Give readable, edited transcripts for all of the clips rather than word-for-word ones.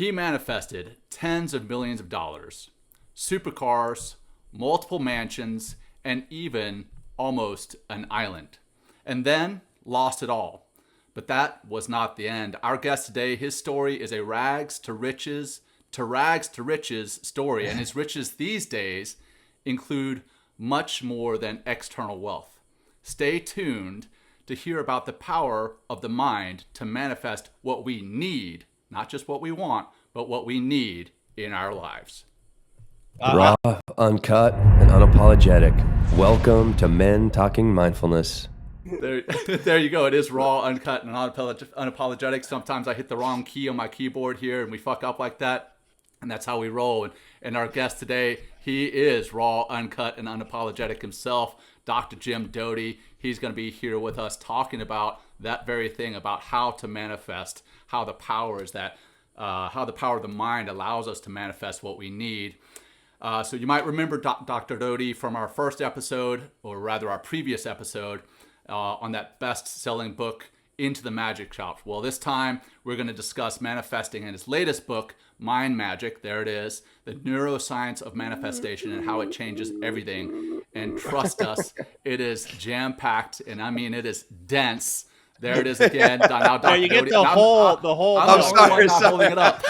He manifested tens of millions of dollars, supercars, multiple mansions, and even almost an island. And then lost it all. But that was not the end. Our guest today, his story is a rags to riches story. And his riches these days include much more than external wealth. Stay tuned to hear about the power of the mind to manifest what we need, not just what we want, but what we need in our lives. Raw, uncut, and unapologetic. Welcome to Men Talking Mindfulness. There you go. It is raw, uncut, and unapologetic. Sometimes I hit the wrong key on my keyboard here and we fuck up like that. And that's how we roll. And our guest today, he is raw, uncut, and unapologetic himself, Dr. Jim Doughty. He's going to be here with us talking about that very thing, about how to manifest, how the power is that, how the power of the mind allows us to manifest what we need. So you might remember Dr. Doty from our first episode, or rather our previous episode, on that best-selling book, Into the Magic Shop. Well, this time we're going to discuss manifesting in his latest book, Mind Magic. There it is, the neuroscience of manifestation and how it changes everything. And trust us, it is jam-packed, and I mean it is dense. There it is again. Now, Dr. You get Doty, the whole. I'm sorry, not holding it up.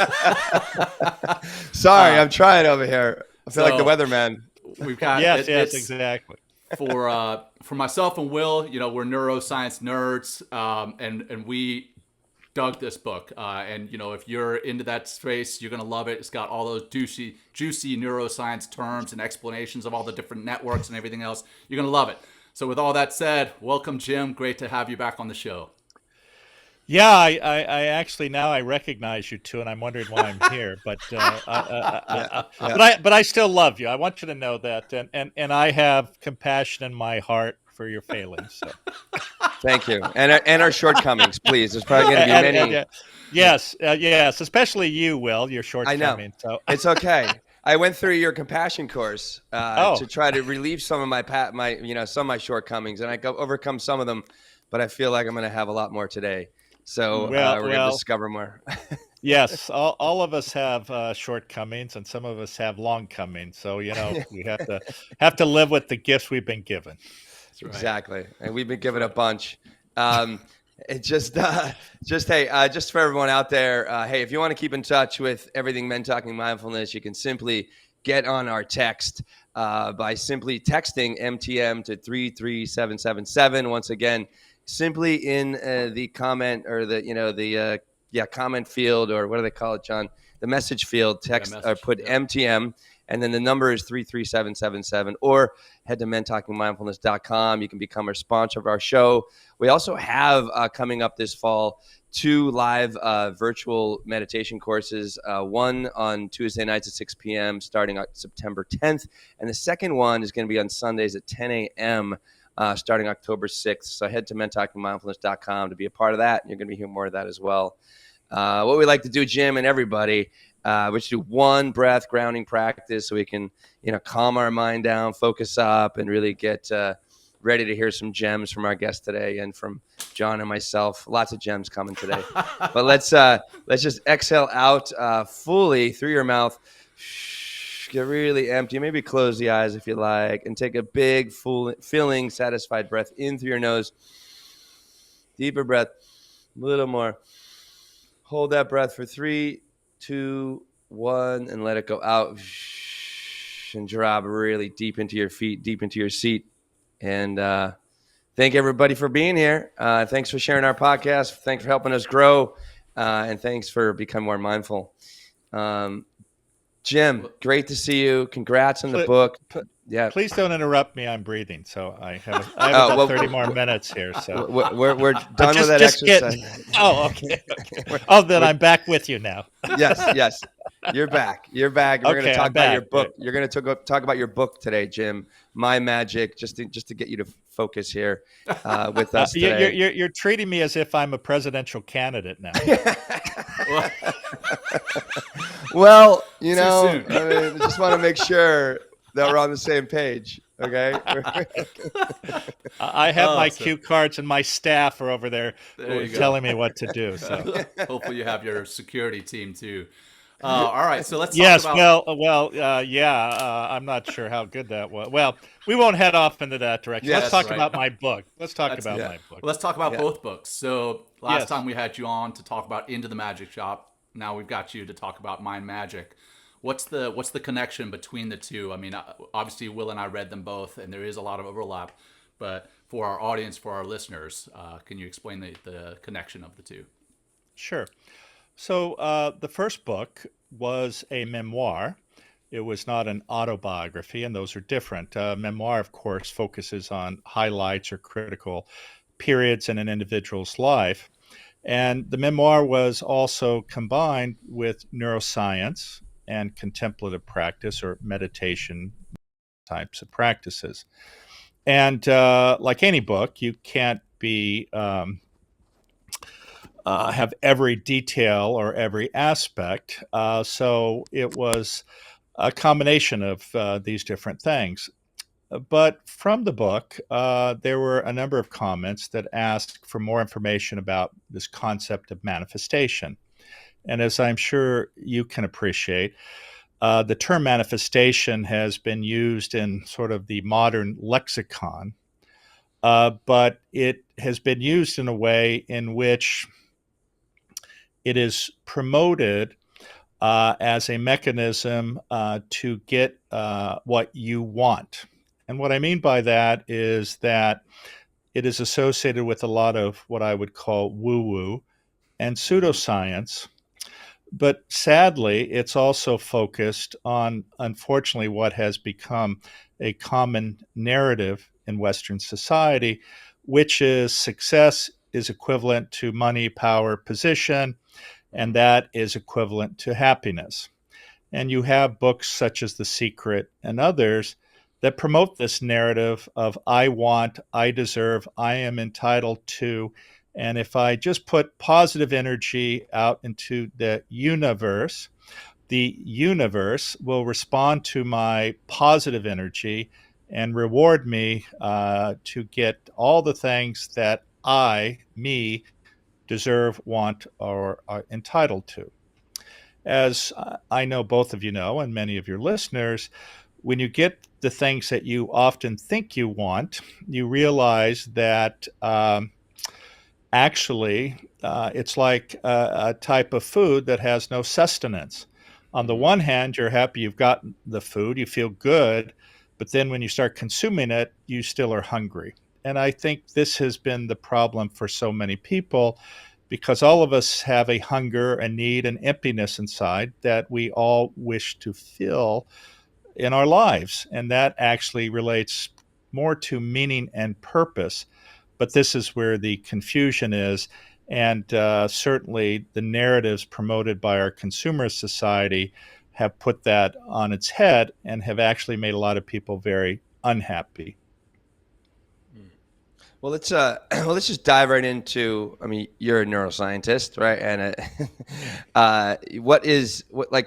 Sorry, I'm trying over here. I feel like the weatherman. We've got yes, exactly. For myself and Will, we're neuroscience nerds, and we dug this book. And if you're into that space, you're gonna love it. It's got all those juicy neuroscience terms and explanations of all the different networks and everything else. You're gonna love it. So with all that said, welcome, Jim. Great to have you back on the show. Yeah, I actually now I recognize you too, and I'm wondering why I'm here. But but I still love you. I want you to know that, and I have compassion in my heart for your failings. So. Thank you, and our shortcomings, please. There's probably going to be many. Yes, especially you, Will. Your shortcomings. I know. So. It's okay. I went through your compassion course to try to relieve some of my some of my shortcomings, and I overcome some of them. But I feel like I'm going to have a lot more today. So we're going to discover more. Yes, all of us have shortcomings, and some of us have longcomings. So we have to live with the gifts we've been given. That's right. Exactly, and we've been given a bunch. Just for everyone out there, hey, if you want to keep in touch with everything Men Talking Mindfulness, you can simply get on our text by simply texting MTM to 33777. Once again, simply in the comment or the comment field, or what do they call it, John? The message field, text or put MTM, and then the number is 33777, or head to mentalkingmindfulness.com. You can become a sponsor of our show. We also have coming up this fall 2 live virtual meditation courses, one on Tuesday nights at 6 p.m. starting on September 10th, and the second one is going to be on Sundays at 10 a.m. Starting October 6th. So head to mentalkingmindfulness.com to be a part of that. And you're going to be hearing more of that as well. What we like to do, Jim and everybody, we should do one breath grounding practice so we can, calm our mind down, focus up, and really get ready to hear some gems from our guest today and from John and myself. Lots of gems coming today. But let's just exhale out fully through your mouth. Get really empty. Maybe close the eyes if you like, and take a big, full, filling, satisfied breath in through your nose. Deeper breath, a little more. Hold that breath for 3, 2, 1, and let it go out. And drop really deep into your feet, deep into your seat. And thank everybody for being here. Thanks for sharing our podcast. Thanks for helping us grow. And thanks for becoming more mindful. Jim, great to see you. Congrats on the book. Yeah. Please don't interrupt me. I'm breathing, so I have about 30 more minutes here. So we're done with that exercise. Okay. Then I'm back with you now. Yes. You're back. We're going to talk about your book. You're going to talk about your book today, Jim. My Magic, just to get you to focus here with us today. You're treating me as if I'm a presidential candidate now. Well, I just want to make sure that we're on the same page. Okay. I have my cue cards, and my staff are over there telling me what to do. So hopefully you have your security team too. All right, so let's talk Yes, about. I'm not sure how good that was. Well, we won't head off into that direction. Yeah, Let's that's talk right. about my book. Let's talk That's about good. Yeah. my book. Well, let's talk about Yeah. both books. So last Yes, time we had you on to talk about Into the Magic Shop. Now we've got you to talk about Mind Magic. What's the connection between the two? I mean, obviously Will and I read them both, and there is a lot of overlap. But for our audience, for our listeners, can you explain the connection of the two? sure. So the first book was a memoir. It was not an autobiography, and those are different. Memoir, of course, focuses on highlights or critical periods in an individual's life. And the memoir was also combined with neuroscience and contemplative practice or meditation types of practices. And like any book, you can't be have every detail or every aspect. So it was a combination of these different things. But from the book, there were a number of comments that asked for more information about this concept of manifestation. And as I'm sure you can appreciate, the term manifestation has been used in sort of the modern lexicon, but it has been used in a way in which it is promoted as a mechanism to get what you want. And what I mean by that is that it is associated with a lot of what I would call woo woo and Mm-hmm. pseudoscience. But sadly, it's also focused on, unfortunately, what has become a common narrative in Western society, which is success is equivalent to money, power, position, and that is equivalent to happiness. And you have books such as The Secret and others that promote this narrative of I want, I deserve, I am entitled to. And if I just put positive energy out into the universe will respond to my positive energy and reward me to get all the things that me, deserve, want, or are entitled to. As I know both of you know, and many of your listeners, when you get the things that you often think you want, you realize that actually it's like a type of food that has no sustenance. On the Mm-hmm. one hand, you're happy you've gotten the food, you feel good, but then when you start consuming it, you still are hungry. And I think this has been the problem for so many people because all of us have a hunger, a need, an emptiness inside that we all wish to fill in our lives. And that actually relates more to meaning and purpose. But this is where the confusion is. And certainly the narratives promoted by our consumer society have put that on its head and have actually made a lot of people very unhappy. Well, let's well, let's just dive right into. I mean, you're a neuroscientist, right? And so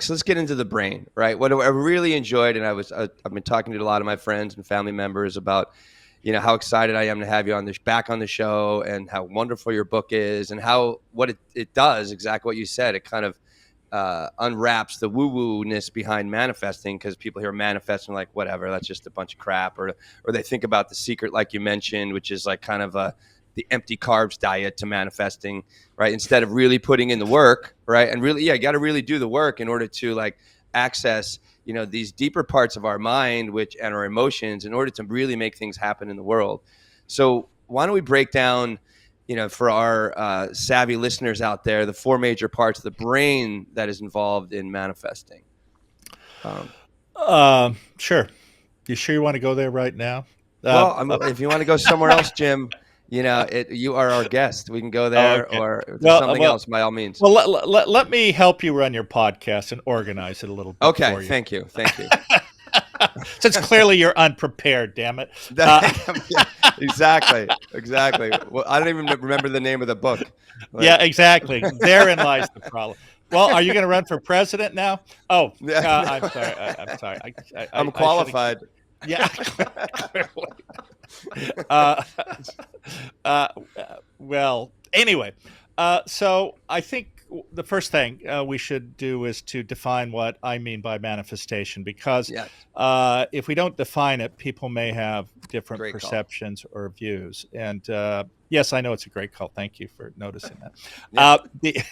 let's get into the brain, right? What I really enjoyed, and I've been talking to a lot of my friends and family members about, how excited I am to have you back on the show, and how wonderful your book is, and how what it does exactly what you said. It kind of unwraps the woo-woo-ness behind manifesting, because people hear manifesting like whatever, that's just a bunch of crap, or they think about The Secret, like you mentioned, which is like kind of the empty carbs diet to manifesting, right? Instead of really putting in the work, right? And really, you got to really do the work in order to like access, these deeper parts of our mind, and our emotions, in order to really make things happen in the world. So why don't we break down, for our savvy listeners out there, the four major parts of the brain that is involved in manifesting. Sure. You sure you want to go there right now? If you want to go somewhere else, Jim, you are our guest. We can go Oh, there, okay. or if there's Well, something else, by all means. Well, let me help you run your podcast and organize it a little bit Okay, for you. thank you. Since clearly you're unprepared, damn it. Yeah, exactly. Well, I don't even remember the name of the book. Yeah, exactly. Therein lies the problem. Well, are you going to run for president now? Oh, I'm sorry. I'm sorry. I'm qualified. Yeah. Clearly. Well, anyway, so I think the first thing we should do is to define what I mean by manifestation, because Yes. if we don't define it, people may have different Great call. perceptions or views. And yes, I know it's a great call. Thank you for noticing that. Yeah.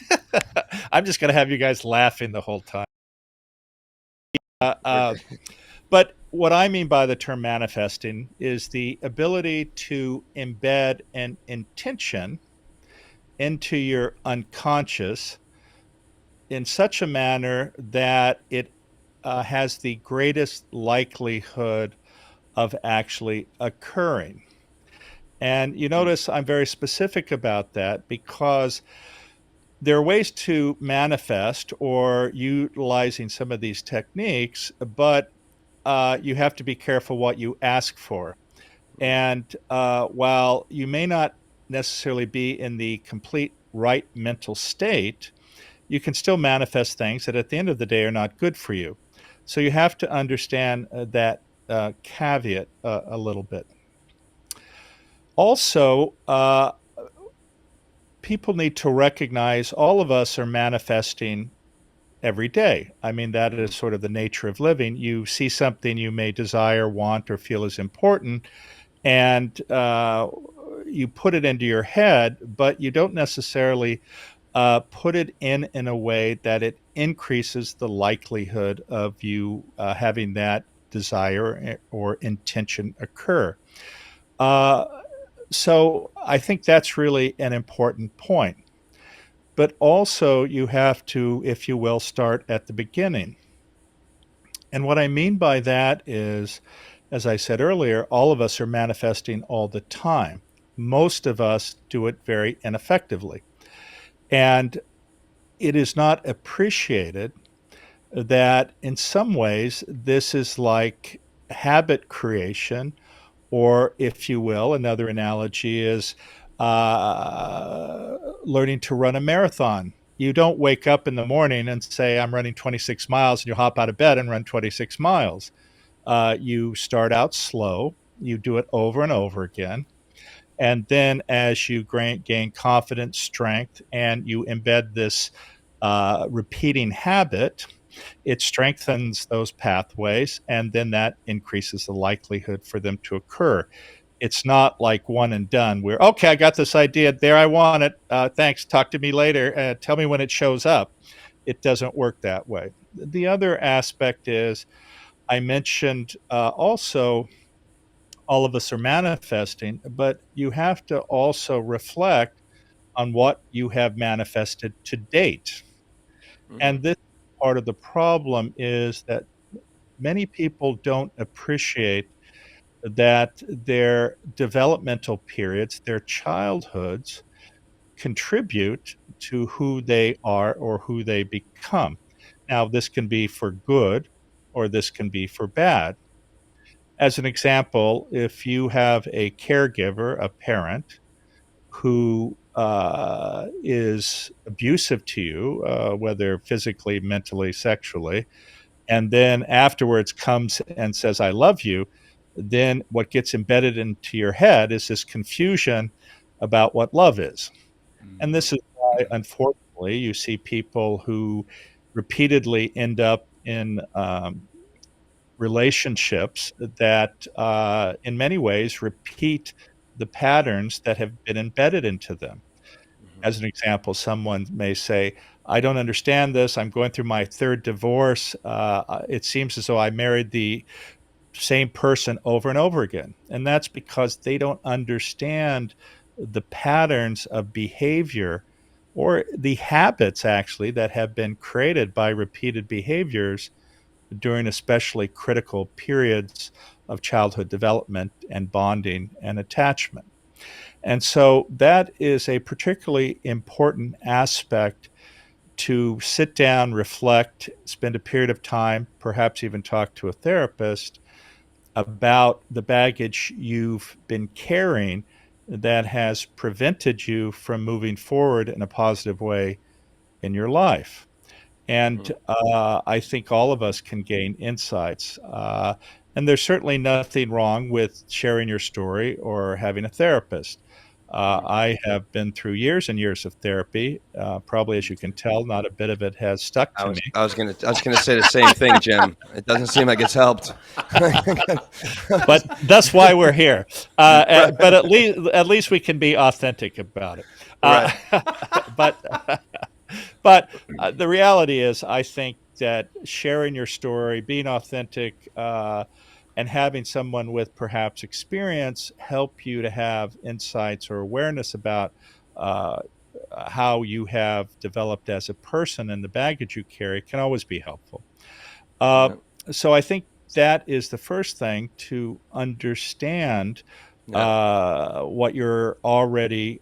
I'm just going to have you guys laughing the whole time. Okay. But what I mean by the term manifesting is the ability to embed an intention into your unconscious in such a manner that it has the greatest likelihood of actually occurring. And you notice I'm very specific about that because there are ways to manifest or utilizing some of these techniques, but you have to be careful what you ask for. And while you may not necessarily be in the complete right mental state, you can still manifest things that at the end of the day are not good for you. So you have to understand that caveat a little bit. Also, people need to recognize all of us are manifesting every day. I mean, that is sort of the nature of living. You see something you may desire, want, or feel is important, and you put it into your head, but you don't necessarily put it in a way that it increases the likelihood of you having that desire or intention occur. Uh, so I think that's really an important point. But also, you have to, if you will, start at the beginning. And what I mean by that is, as I said earlier, all of us are manifesting all the time. Most of us do it very ineffectively. And it is not appreciated that in some ways this is like habit creation, or if you will, another analogy is learning to run a marathon. You don't wake up in the morning and say, I'm running 26 miles, and you hop out of bed and run 26 miles. You start out slow, you do it over and over again. And then as you gain confidence, strength, and you embed this repeating habit, it strengthens those pathways, and then that increases the likelihood for them to occur. It's not like one and done where, okay, I got this idea. There, I want it. Thanks. Talk to me later. Tell me when it shows up. It doesn't work that way. The other aspect is I mentioned also all of us are manifesting, but you have to also reflect on what you have manifested to date. Mhm. And this part of the problem is that many people don't appreciate that their developmental periods, their childhoods, contribute to who they are or who they become. Now, this can be for good or this can be for bad. As an example, if you have a caregiver, a parent, who is abusive to you, whether physically, mentally, sexually, and then afterwards comes and says, I love you, then what gets embedded into your head is this confusion about what love is. And this is why, unfortunately, you see people who repeatedly end up in relationships that, in many ways, repeat the patterns that have been embedded into them. As an example, someone may say, I don't understand this. I'm going through my third divorce. It seems as though I married the same person over and over again. And that's because they don't understand the patterns of behavior or the habits actually that have been created by repeated behaviors during especially critical periods of childhood development and bonding and attachment. And so that is a particularly important aspect to sit down, reflect, spend a period of time, perhaps even talk to a therapist about the baggage you've been carrying that has prevented you from moving forward in a positive way in your life. And I think all of us can gain insights. And there's certainly nothing wrong with sharing your story or having a therapist. I have been through years and years of therapy. Probably, as you can tell, not a bit of it has stuck to me. I was gonna say the same thing, Jim. It doesn't seem like it's helped. But that's why we're here. But at least we can be authentic about it. Right. But the reality is, I think that sharing your story, being authentic, and having someone with perhaps experience help you to have insights or awareness about uh, how you have developed as a person and the baggage you carry can always be helpful. Uh, Yeah. so I think that is the first thing, to understand Yeah. what you're already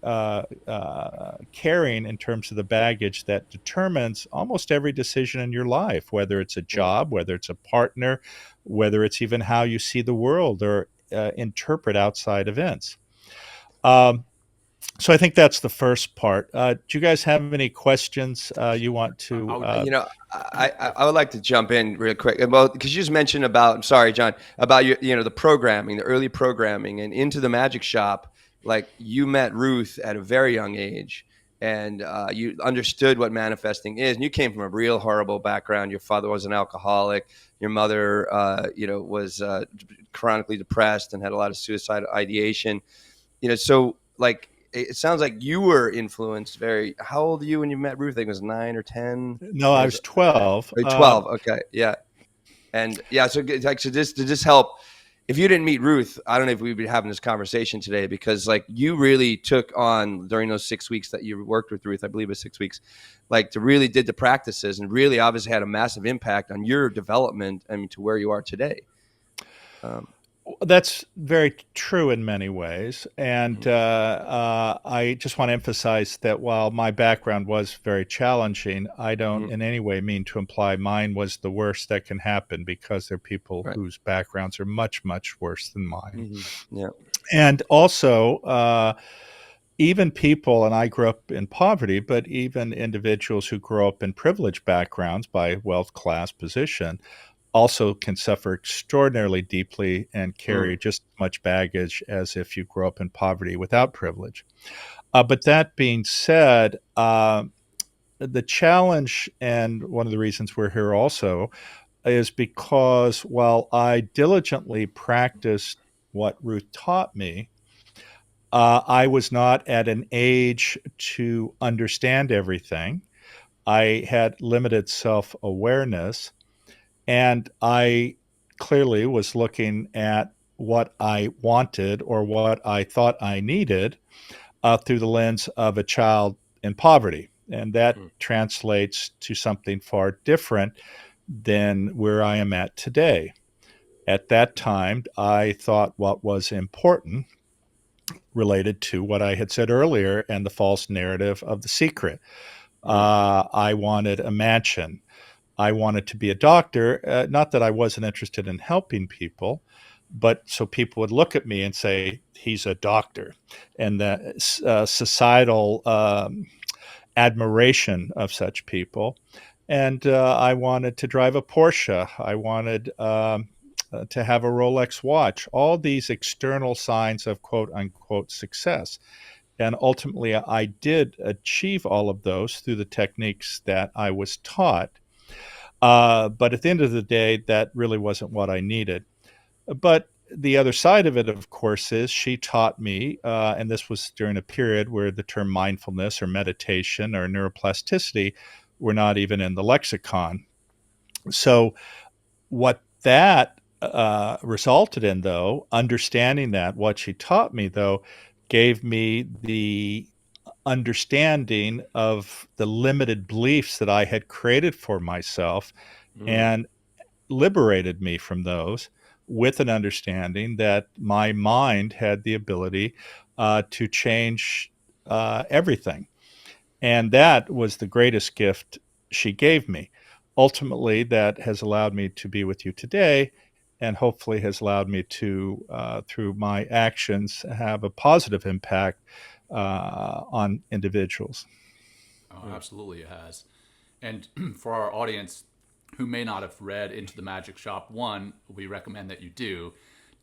carrying in terms of the baggage that determines almost every decision in your life, whether it's a job, whether it's a partner, whether it's even how you see the world or interpret outside events. Um, so I think that's the first part. Do you guys have any questions you want to? I would like to jump in real quick. Well, because you just mentioned about, I'm sorry, John, about the programming, the early programming, and into the magic shop. Like, you met Ruth at a very young age, and you understood what manifesting is. And you came from a real horrible background. Your father was an alcoholic. Your mother, was chronically depressed and had a lot of suicide ideation. So like, it sounds like you were influenced very. How old are you when you met Ruth? I think it was 9 or 10. No, I was 12. 12. Okay, yeah, and yeah. So like, so this did this help? If you didn't meet Ruth, I don't know if we'd be having this conversation today, because like, you really took on during those 6 weeks that you worked with Ruth. I believe it was 6 weeks, like, to really did the practices and really obviously had a massive impact on your development. I mean, to where you are today. That's very true in many ways. And I just want to emphasize that while my background was very challenging, I don't in any way mean to imply mine was the worst that can happen, because there are people whose backgrounds are much, much worse than mine. Yeah. And also, even people, and I grew up in poverty, but even individuals who grow up in privileged backgrounds by wealth, class, position, also can suffer extraordinarily deeply and carry just as much baggage as if you grow up in poverty without privilege. But that being said, the challenge, and one of the reasons we're here also, is because while I diligently practiced what Ruth taught me, I was not at an age to understand everything. I had limited self awareness. And I clearly was looking at what I wanted or what I thought I needed through the lens of a child in poverty. And that translates to something far different than where I am at today. At that time, I thought what was important related to what I had said earlier and the false narrative of The Secret. I wanted a mansion. I wanted to be a doctor, not that I wasn't interested in helping people, but so people would look at me and say, he's a doctor. And the societal admiration of such people. And I wanted to drive a Porsche. I wanted to have a Rolex watch, all these external signs of quote unquote success. And ultimately, I did achieve all of those through the techniques that I was taught. But at the end of the day, that really wasn't what I needed. But the other side of it, of course, is she taught me, and this was during a period where the term mindfulness or meditation or neuroplasticity were not even in the lexicon. So what that resulted in, though, understanding that, what she taught me, though, gave me the understanding of the limited beliefs that I had created for myself and liberated me from those, with an understanding that my mind had the ability to change everything. And that was the greatest gift she gave me. Ultimately, that has allowed me to be with you today, and hopefully has allowed me to, through my actions, have a positive impact on individuals. Oh, absolutely, it has. And for our audience who may not have read Into the Magic Shop, one, we recommend that you do.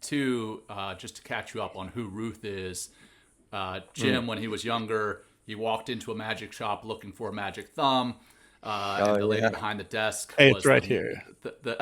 Two, just to catch you up on who Ruth is, Jim, when he was younger, he walked into a magic shop looking for a magic thumb. Oh, And the lady yeah. behind the desk Hey, was it's right here. the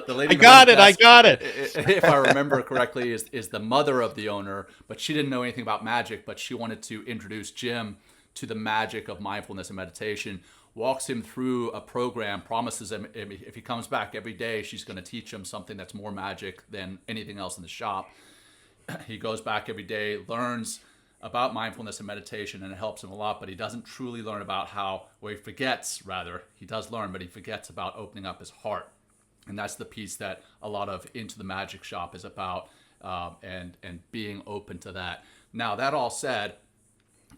lady I behind got the it. I desk, got it. if I remember correctly, is the mother of the owner, but she didn't know anything about magic, but she wanted to introduce Jim to the magic of mindfulness and meditation. Walks him through a program, promises him if he comes back every day, she's going to teach him something that's more magic than anything else in the shop. He goes back every day, learns about mindfulness and meditation, and it helps him a lot, but he doesn't truly learn about he forgets, rather, he does learn, but he forgets about opening up his heart. And that's the piece that a lot of Into the Magic Shop is about, and being open to that. Now, that all said,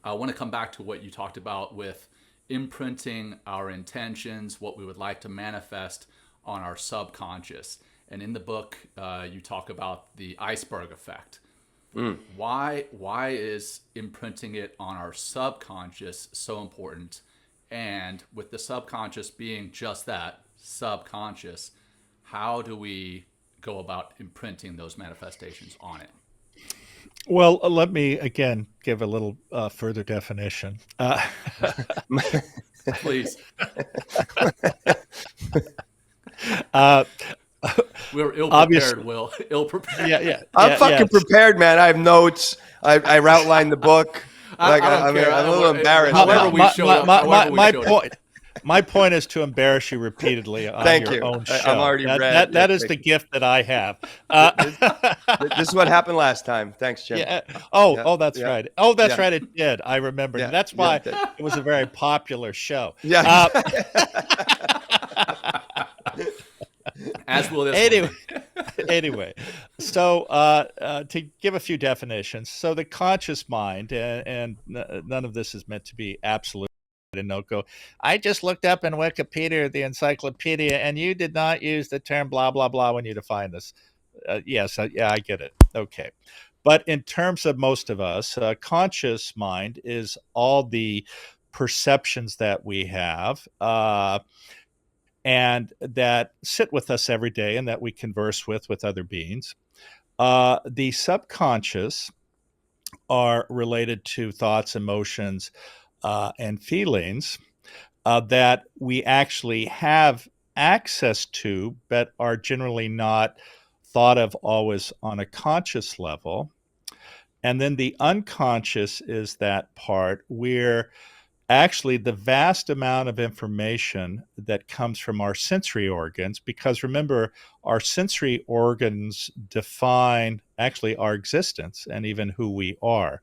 I want to come back to what you talked about with imprinting our intentions, what we would like to manifest on our subconscious. And in the book, you talk about the iceberg effect. Why is imprinting it on our subconscious so important? And with the subconscious being just that, subconscious, how do we go about imprinting those manifestations on it? Well, let me again give a little further definition. Please. We're ill-prepared, Will. Ill-prepared. Yeah. I'm fucking prepared, man. I have notes. I outlined the book. I don't care. I'm a little embarrassed. However we showed up. My point is to embarrass you repeatedly on Thank your you. own show. I'm already read. That is the gift that I have. This is what happened last time. Thanks, Jim. Yeah. Yeah. Oh, that's Yeah. right. Oh, that's Yeah. right. It did. I remember. Yeah. That's why Yeah. it was a very popular show. Yeah. As will this Anyway, so to give a few definitions, so the conscious mind, and none of this is meant to be absolute. And don't go, I just looked up in Wikipedia, the encyclopedia, and you did not use the term blah, blah, blah when you define this. Yes, yeah, I get it. Okay. But in terms of most of us, conscious mind is all the perceptions that we have, and that sit with us every day and that we converse with other beings. The subconscious are related to thoughts, emotions, and feelings that we actually have access to, but are generally not thought of always on a conscious level. And then the unconscious is that part where actually the vast amount of information that comes from our sensory organs, because remember, our sensory organs define actually our existence and even who we are.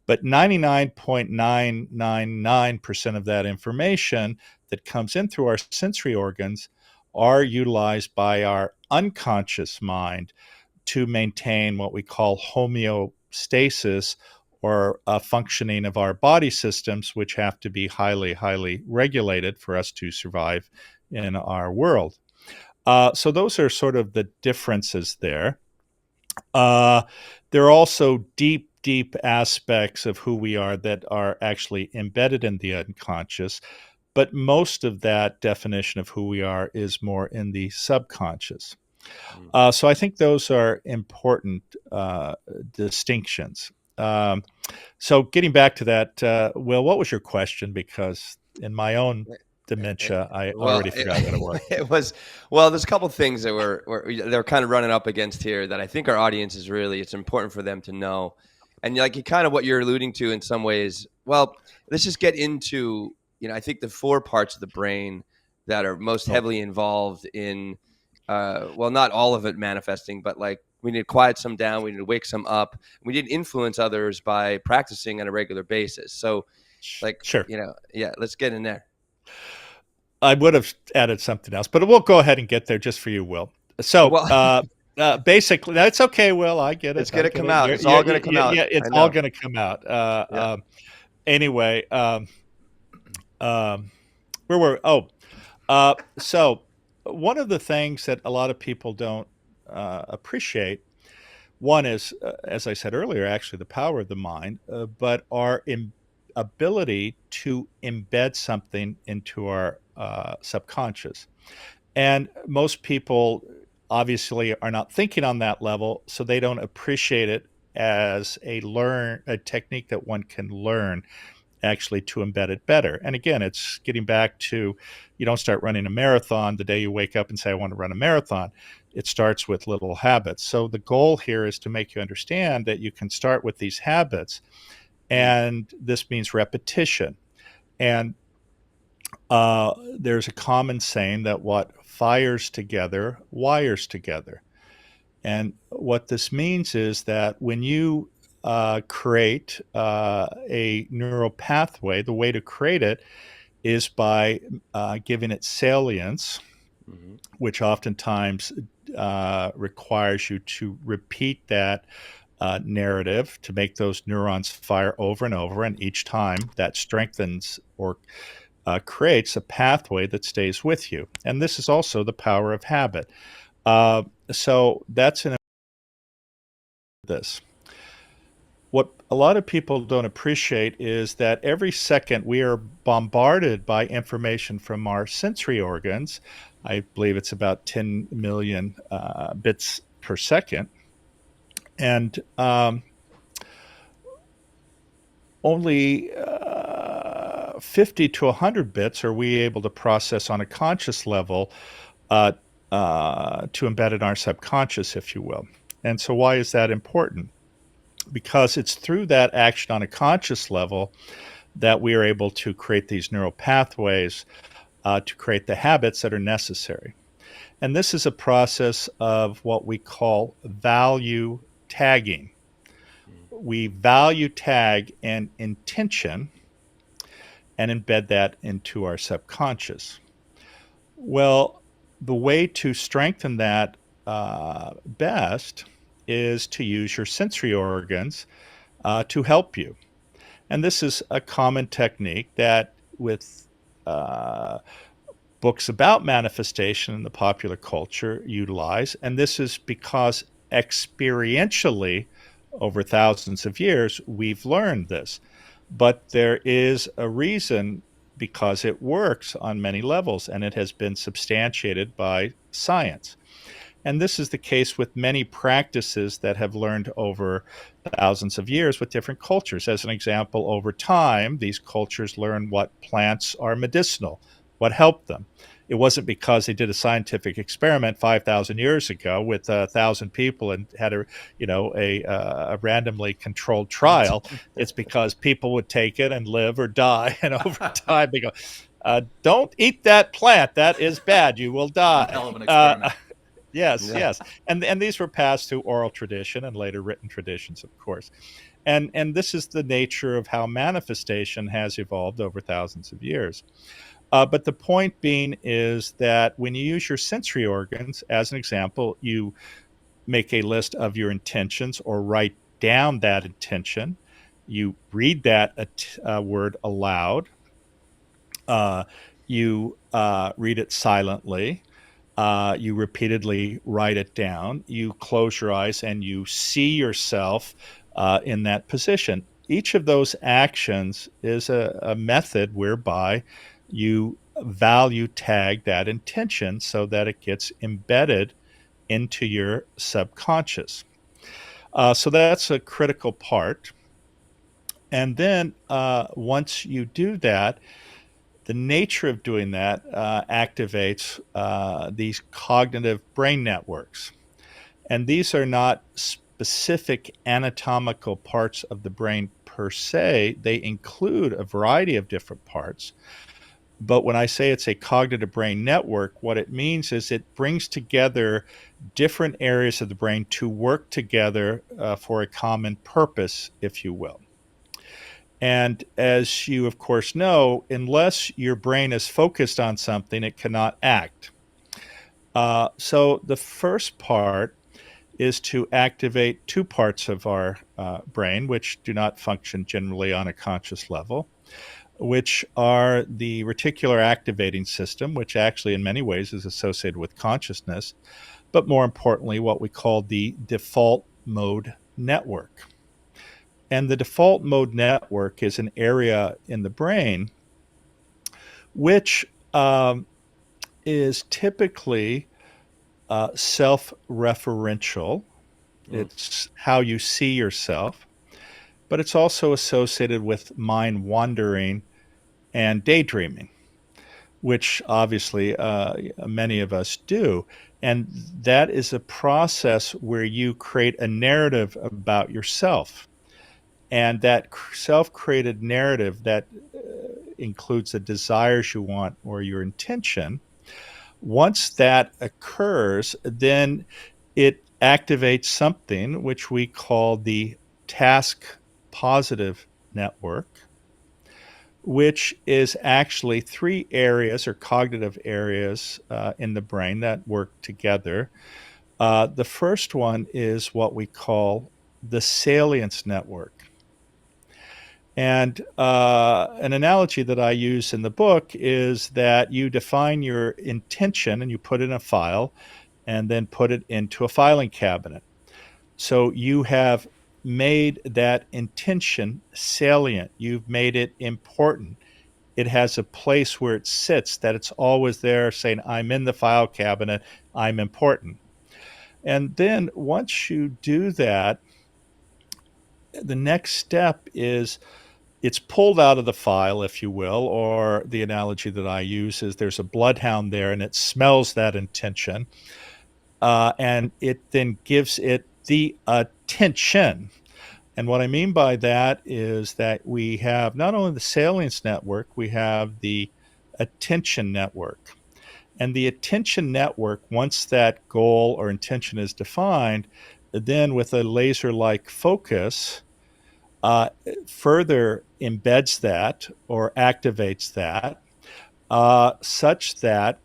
But 99.999% of that information that comes in through our sensory organs are utilized by our unconscious mind to maintain what we call homeostasis, or a functioning of our body systems, which have to be highly, highly regulated for us to survive in our world. So those are sort of the differences there. There are also deep aspects of who we are that are actually embedded in the unconscious, but most of that definition of who we are is more in the subconscious. So I think those are important distinctions. So getting back to that, Will, what was your question? Because in my own dementia, I already forgot what it was. It was, well, there's a couple of things that they're kind of running up against here that I think our audience is really, it's important for them to know. And like kind of what you're alluding to in some ways, well, let's just get into, I think the 4 parts of the brain that are most heavily involved in, well, not all of it manifesting, but like we need to quiet some down. We need to wake some up. We need to influence others by practicing on a regular basis. So like, sure. Let's get in there. I would have added something else, but we'll go ahead and get there just for you, Will. So basically, that's okay, Will. I get it. It's going to come out. It's all going to come out. Yeah, it's all going to come out. Anyway, where were we? So one of the things that a lot of people don't appreciate, one is, as I said earlier, actually the power of the mind, but our ability to embed something into our subconscious. And most people obviously are not thinking on that level, so they don't appreciate it as a technique that one can learn actually to embed it better. And again, it's getting back to, you don't start running a marathon the day you wake up and say, I want to run a marathon. It starts with little habits. So the goal here is to make you understand that you can start with these habits, and this means repetition. And there's a common saying that what fires together wires together. And what this means is that when you create a neural pathway, the way to create it is by giving it salience, which oftentimes requires you to repeat that narrative to make those neurons fire over and over. And each time that strengthens or creates a pathway that stays with you. And this is also the power of habit. So that's this. What a lot of people don't appreciate is that every second we are bombarded by information from our sensory organs. I believe it's about 10 million bits per second. And only 50 to 100 bits are we able to process on a conscious level to embed in our subconscious, if you will. And so why is that important? Because it's through that action on a conscious level that we are able to create these neural pathways to create the habits that are necessary. And this is a process of what we call value tagging. We value tag an intention and embed that into our subconscious. Well, the way to strengthen that best is to use your sensory organs to help you. And this is a common technique that with books about manifestation in the popular culture utilize. And this is because experientially, over thousands of years, we've learned this. But there is a reason, because it works on many levels and it has been substantiated by science. And this is the case with many practices that have learned over thousands of years with different cultures. As an example, over time, these cultures learn what plants are medicinal, what helped them. It wasn't because they did a scientific experiment 5,000 years ago with 1,000 people and had a randomly controlled trial. It's because people would take it and live or die. And over time, they go, don't eat that plant. That is bad. You will die. Hell of an experiment. Yes, yeah. Yes. And these were passed through oral tradition and later written traditions, of course. And this is the nature of how manifestation has evolved over thousands of years. But the point being is that when you use your sensory organs, as an example, you make a list of your intentions or write down that intention. You read that word aloud. You read it silently. You repeatedly write it down. You close your eyes and you see yourself in that position. Each of those actions is a method whereby you value tag that intention so that it gets embedded into your subconscious. So that's a critical part. And then once you do that, the nature of doing that activates these cognitive brain networks. And these are not specific anatomical parts of the brain per se. They include a variety of different parts. But when I say it's a cognitive brain network, what it means is it brings together different areas of the brain to work together for a common purpose, if you will. And as you, of course, know, unless your brain is focused on something, it cannot act. So the first part is to activate two parts of our brain, which do not function generally on a conscious level, which are the reticular activating system, which actually in many ways is associated with consciousness, but more importantly, what we call the default mode network. And the default mode network is an area in the brain which is typically self-referential, It's how you see yourself, but it's also associated with mind wandering and daydreaming, which obviously many of us do. And that is a process where you create a narrative about yourself. And that self created narrative that includes the desires you want or your intention, once that occurs, then it activates something which we call the task positive network, which is actually three areas or cognitive areas in the brain that work together. The first one is what we call the salience network. And an analogy that I use in the book is that you define your intention and you put it in a file and then put it into a filing cabinet. So you have made that intention salient, you've made it important. It has a place where it sits, that it's always there saying, I'm in the file cabinet, I'm important. And then once you do that, the next step is it's pulled out of the file, if you will, or the analogy that I use is there's a bloodhound there and it smells that intention, and it then gives it the attention. And what I mean by that is that we have not only the salience network, we have the attention network. And the attention network, once that goal or intention is defined, then with a laser like focus, further embeds that or activates that, such that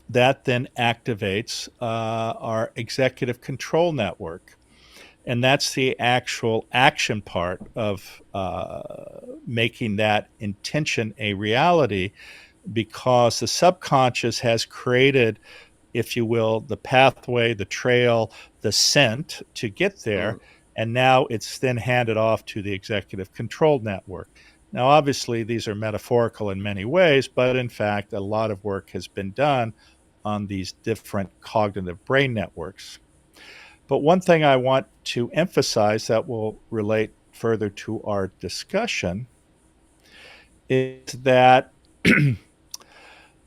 that then activates our executive control network. And that's the actual action part of making that intention a reality, because the subconscious has created, if you will, the pathway, the trail, the scent to get there. And now it's then handed off to the executive control network. Now, obviously, these are metaphorical in many ways, but in fact, a lot of work has been done on these different cognitive brain networks. But one thing I want to emphasize that will relate further to our discussion is that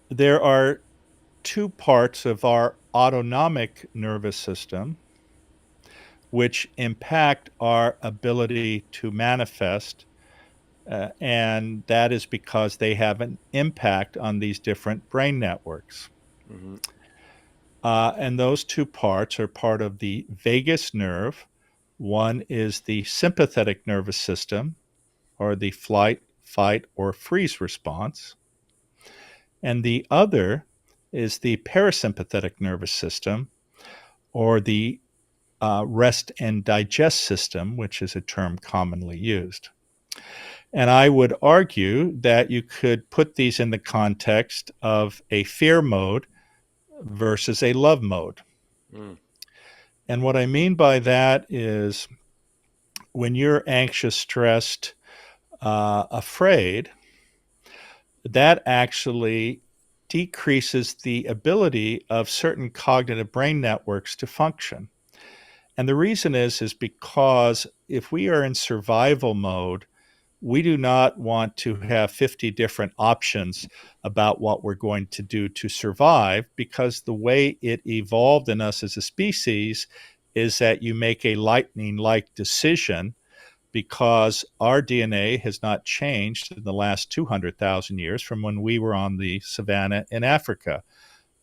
there are two parts of our autonomic nervous system which impact our ability to manifest, and that is because they have an impact on these different brain networks. Mm-hmm. And those two parts are part of the vagus nerve. One is the sympathetic nervous system, or the flight, fight, or freeze response. And the other is the parasympathetic nervous system, or the rest and digest system, which is a term commonly used. And I would argue that you could put these in the context of a fear mode versus a love mode. And what I mean by that is when you're anxious, stressed, afraid, that actually decreases the ability of certain cognitive brain networks to function. And the reason is because if we are in survival mode, we do not want to have 50 different options about what we're going to do to survive, because the way it evolved in us as a species is that you make a lightning-like decision, because our DNA has not changed in the last 200,000 years from when we were on the savanna in Africa.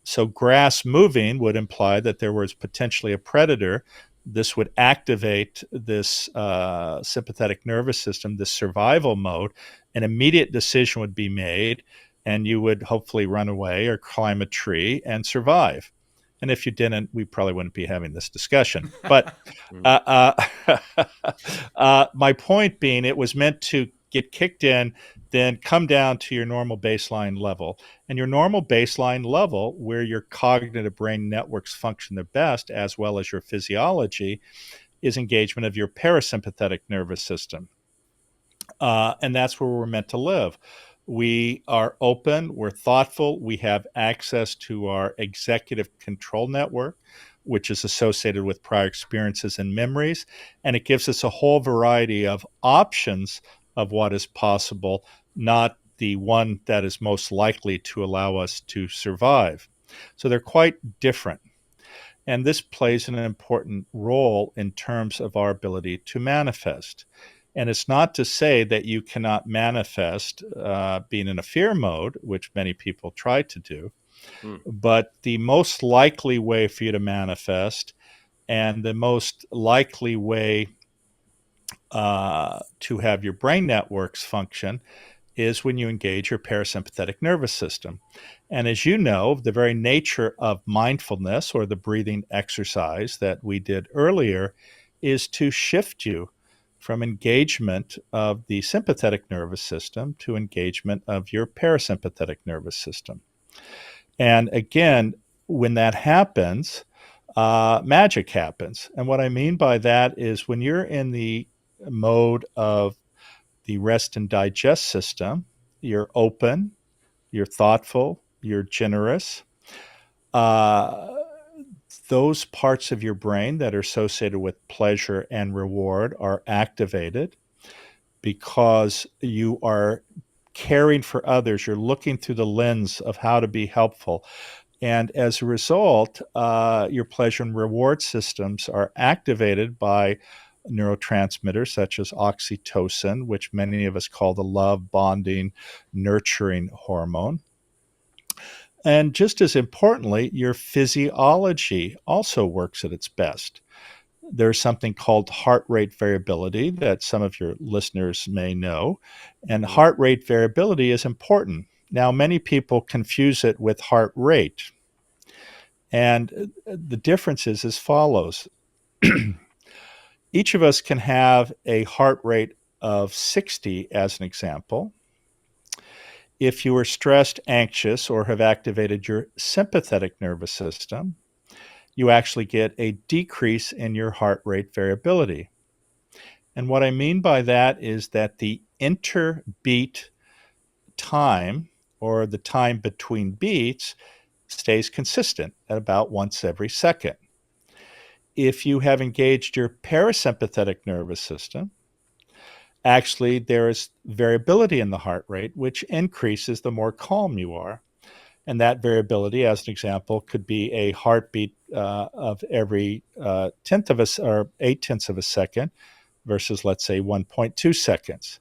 So grass moving would imply that there was potentially a predator. This would activate this sympathetic nervous system, this survival mode. An immediate decision would be made, and you would hopefully run away or climb a tree and survive. And if you didn't, we probably wouldn't be having this discussion. But my point being, it was meant to get kicked in, then come down to your normal baseline level. And your normal baseline level, where your cognitive brain networks function their best, as well as your physiology, is engagement of your parasympathetic nervous system. And that's where we're meant to live. We are open, we're thoughtful, we have access to our executive control network, which is associated with prior experiences and memories. And it gives us a whole variety of options of what is possible, not the one that is most likely to allow us to survive. So they're quite different. And this plays an important role in terms of our ability to manifest. And it's not to say that you cannot manifest being in a fear mode, which many people try to do, but the most likely way for you to manifest and the most likely way to have your brain networks function is when you engage your parasympathetic nervous system. And as you know, the very nature of mindfulness, or the breathing exercise that we did earlier, is to shift you from engagement of the sympathetic nervous system to engagement of your parasympathetic nervous system. And again, when that happens, magic happens. And what I mean by that is when you're in the mode of the rest and digest system, you're open, you're thoughtful, you're generous. Those parts of your brain that are associated with pleasure and reward are activated because you are caring for others. You're looking through the lens of how to be helpful. And as a result, your pleasure and reward systems are activated by neurotransmitters such as oxytocin, which many of us call the love, bonding, nurturing hormone. And just as importantly, your physiology also works at its best. There's something called heart rate variability that some of your listeners may know. And heart rate variability is important. Now, many people confuse it with heart rate. And the difference is as follows. Each of us can have a heart rate of 60 as an example. If you are stressed, anxious, or have activated your sympathetic nervous system, you actually get a decrease in your heart rate variability. And what I mean by that is that the interbeat time, or the time between beats, stays consistent at about once every second. If you have engaged your parasympathetic nervous system, actually there is variability in the heart rate, which increases the more calm you are. And that variability, as an example, could be a heartbeat of every 8/10 of a second versus, let's say, 1.2 seconds.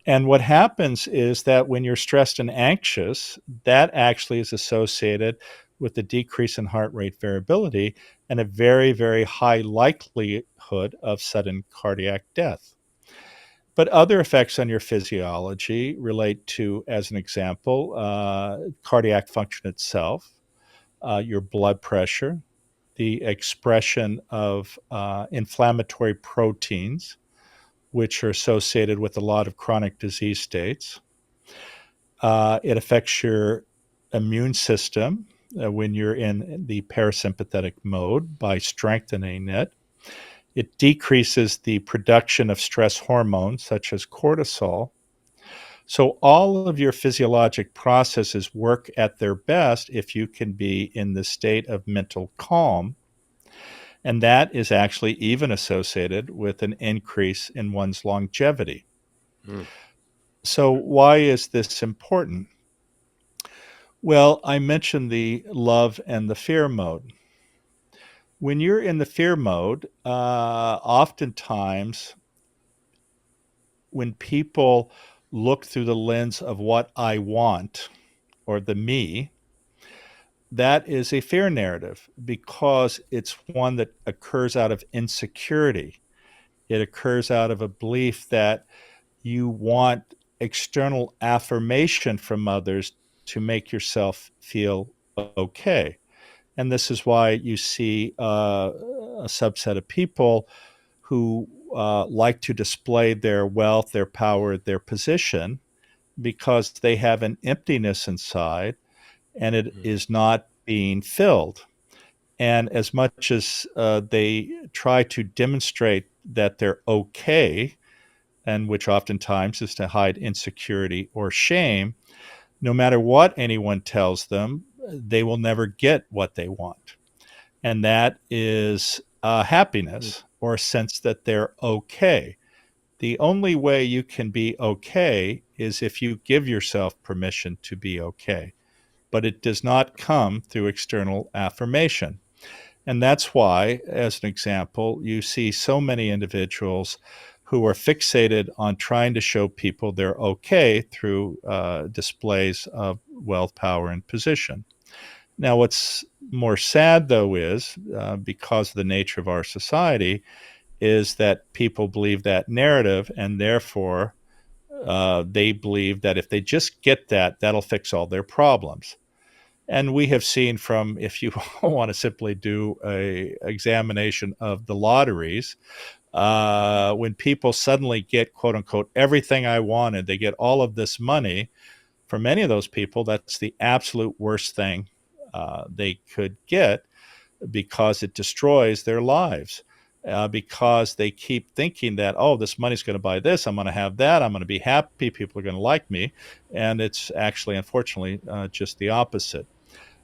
And what happens is that when you're stressed and anxious, that actually is associated with a decrease in heart rate variability and a very, very high likelihood of sudden cardiac death. But other effects on your physiology relate to, as an example, cardiac function itself, your blood pressure, the expression of inflammatory proteins, which are associated with a lot of chronic disease states. It affects your immune system when you're in the parasympathetic mode by strengthening it. It decreases the production of stress hormones such as cortisol. So all of your physiologic processes work at their best if you can be in the state of mental calm. And that is actually even associated with an increase in one's longevity. So why is this important? Well, I mentioned the love and the fear mode. When you're in the fear mode, oftentimes when people look through the lens of what I want, or the me, that is a fear narrative because it's one that occurs out of insecurity. It occurs out of a belief that you want external affirmation from others to make yourself feel okay. And this is why you see a subset of people who like to display their wealth, their power, their position, because they have an emptiness inside and it is not being filled. And as much as they try to demonstrate that they're okay, and which oftentimes is to hide insecurity or shame, no matter what anyone tells them, they will never get what they want. and that is happiness or a sense that they're okay. The only way you can be okay is if you give yourself permission to be okay, but it does not come through external affirmation. And that's why, as an example, you see so many individuals who are fixated on trying to show people they're okay through displays of wealth, power, and position. Now, what's more sad, though, is because of the nature of our society, is that people believe that narrative, and therefore they believe that if they just get that, that'll fix all their problems. And we have seen from, if you want to simply do a examination of the lotteries, when people suddenly get, quote unquote, everything I wanted, they get all of this money. For many of those people, that's the absolute worst thing they could get, because it destroys their lives. Because they keep thinking that, oh, this money's going to buy this, I'm going to have that, I'm going to be happy, people are going to like me. And it's actually, unfortunately, just the opposite.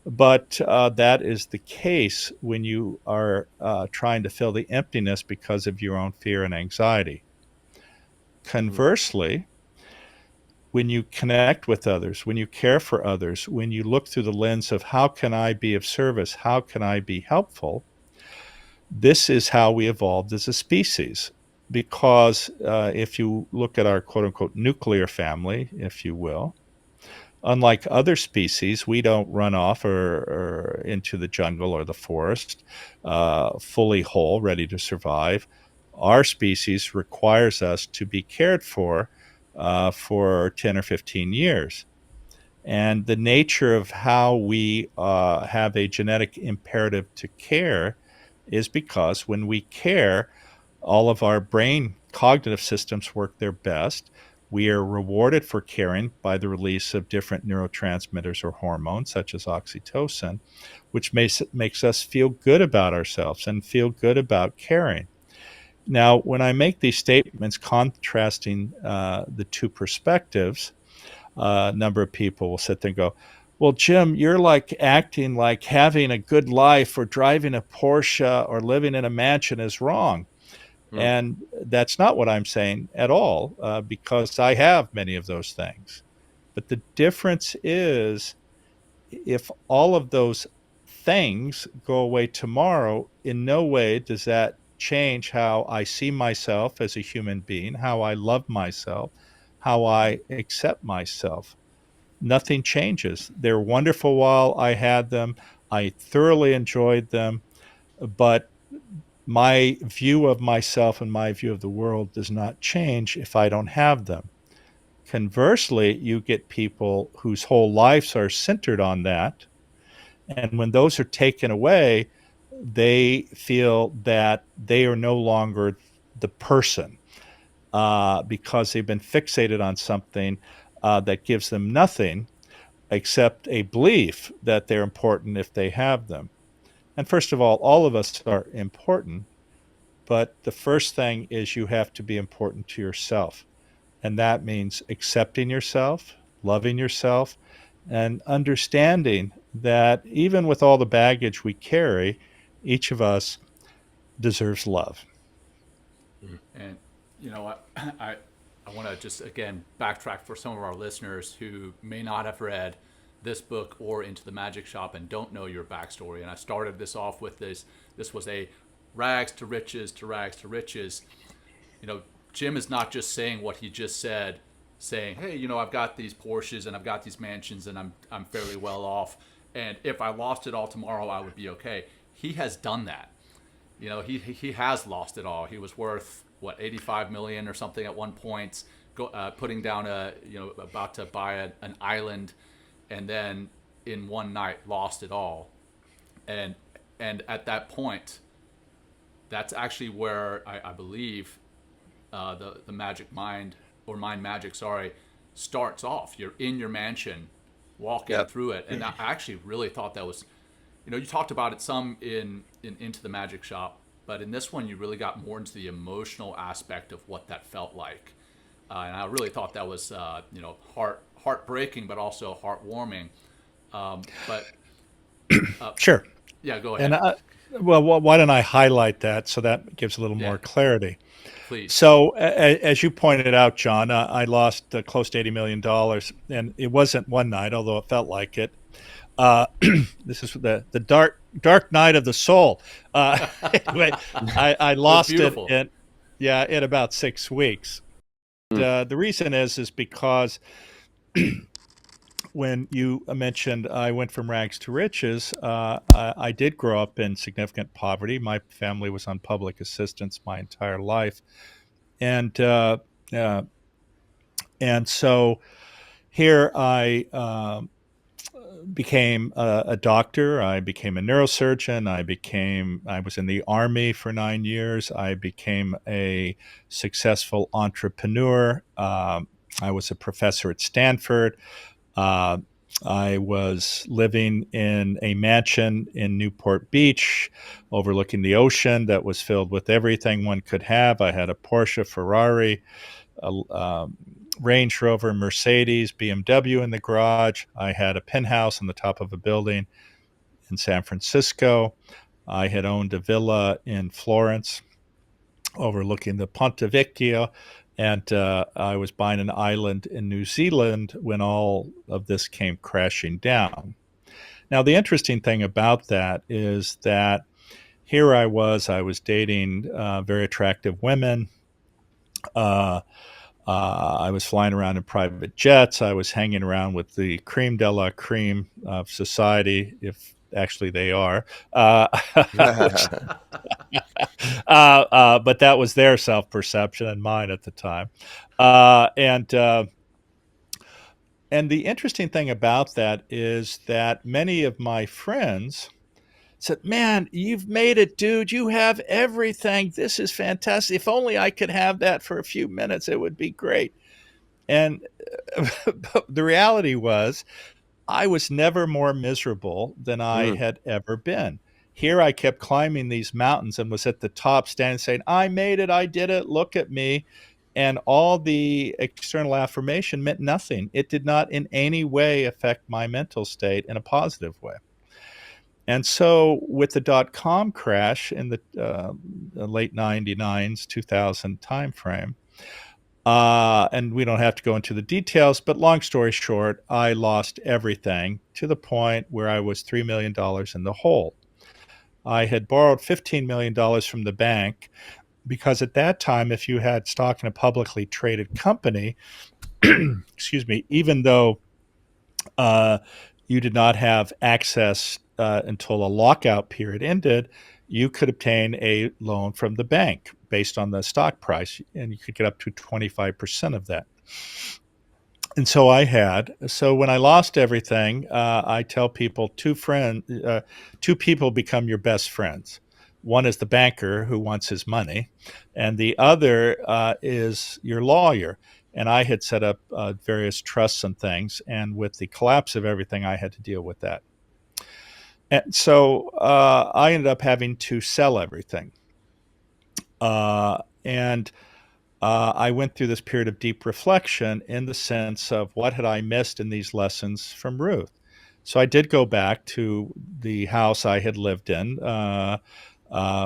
But that is the case when you are trying to fill the emptiness because of your own fear and anxiety. Conversely, when you connect with others, when you care for others, when you look through the lens of how can I be of service, how can I be helpful, this is how we evolved as a species. Because if you look at our quote unquote nuclear family, if you will, unlike other species, we don't run off or into the jungle or the forest fully whole, ready to survive. Our species requires us to be cared for 10 or 15 years. And the nature of how we have a genetic imperative to care is because when we care, all of our brain cognitive systems work their best. We are rewarded for caring by the release of different neurotransmitters or hormones, such as oxytocin, which makes us feel good about ourselves and feel good about caring. Now, when I make these statements contrasting the two perspectives, a number of people will sit there and go, well, Jim, you're like acting like having a good life or driving a Porsche or living in a mansion is wrong. And that's not what I'm saying at all, because I have many of those things. But the difference is, if all of those things go away tomorrow, in no way does that change how I see myself as a human being, how I love myself, how I accept myself. Nothing changes. They're wonderful while I had them. I thoroughly enjoyed them, but my view of myself and my view of the world does not change if I don't have them. Conversely, you get people whose whole lives are centered on that. And when those are taken away, they feel that they are no longer the person because they've been fixated on something that gives them nothing except a belief that they're important if they have them. And first of all of us are important, but the first thing is you have to be important to yourself. And that means accepting yourself, loving yourself, and understanding that even with all the baggage we carry, each of us deserves love. And you know what? I want to just again backtrack for some of our listeners who may not have read this book or Into the Magic Shop and don't know your backstory. And I started this off with this. This was a rags to riches to rags to riches. You know, Jim is not just saying what he just said, saying, "Hey, you know, I've got these Porsches and I've got these mansions and I'm fairly well off, and if I lost it all tomorrow, I would be okay." He has done that. You know, he has lost it all. He was worth what 85 million or something at one point, putting down about to buy an island, and then in one night lost it all. And at that point, that's actually where I believe the magic mind, or mind magic, sorry, starts off. You're in your mansion, walking through it, and I actually really thought that was, you know, you talked about it some in Into the Magic Shop, but in this one you really got more into the emotional aspect of what that felt like, and I really thought that was heartbreaking, but also heartwarming. Sure. Yeah, go And ahead. well, why don't I highlight that so that gives a little Yeah, more clarity? please. So, as you pointed out, John, I lost close to $80 million, and it wasn't one night, although it felt like it. Uh, this is the dark night of the soul. Anyway, I It was lost it beautiful. in about 6 weeks. The reason is because when you mentioned I went from rags to riches, I did grow up in significant poverty. My family was on public assistance my entire life, and uh, so here I became a doctor. I became a neurosurgeon. I was in the army for 9 years. I became a successful entrepreneur. I was a professor at Stanford. Uh, I was living in a mansion in Newport Beach, overlooking the ocean that was filled with everything one could have. I had a Porsche, Ferrari, a Range Rover, Mercedes, BMW in the garage. I had a penthouse on the top of a building in San Francisco. I had owned a villa in Florence overlooking the Ponte Vecchio, and I was buying an island in New Zealand when all of this came crashing down. Now, the interesting thing about that is that here I was dating very attractive women. Uh, I was flying around in private jets. I was hanging around with the cream de la cream of society, if actually they are, which, but that was their self perception and mine at the time. Uh, and uh, and the interesting thing about that is that many of my friends said, "Man, you've made it, dude. You have everything. This is fantastic. If only I could have that for a few minutes, it would be great." And the reality was, I was never more miserable than I Mm. had ever been. Here I kept climbing these mountains and was at the top standing saying, I made it, I did it, look at me. And all the external affirmation meant nothing. It did not in any way affect my mental state in a positive way. And so, with the .com crash in the late 99s, 2000 timeframe, and we don't have to go into the details, but long story short, I lost everything to the point where I was $3 million in the hole. I had borrowed $15 million from the bank because at that time, if you had stock in a publicly traded company, excuse me, even though uh, you did not have access until a lockout period ended, you could obtain a loan from the bank based on the stock price, and you could get up to 25% of that. And so I had. So when I lost everything, I tell people two people become your best friends. One is the banker who wants his money, and the other is your lawyer. And I had set up various trusts and things, and with the collapse of everything, I had to deal with that. And so I ended up having to sell everything. And I went through this period of deep reflection in the sense of what had I missed in these lessons from Ruth. So I did go back to the house I had lived in,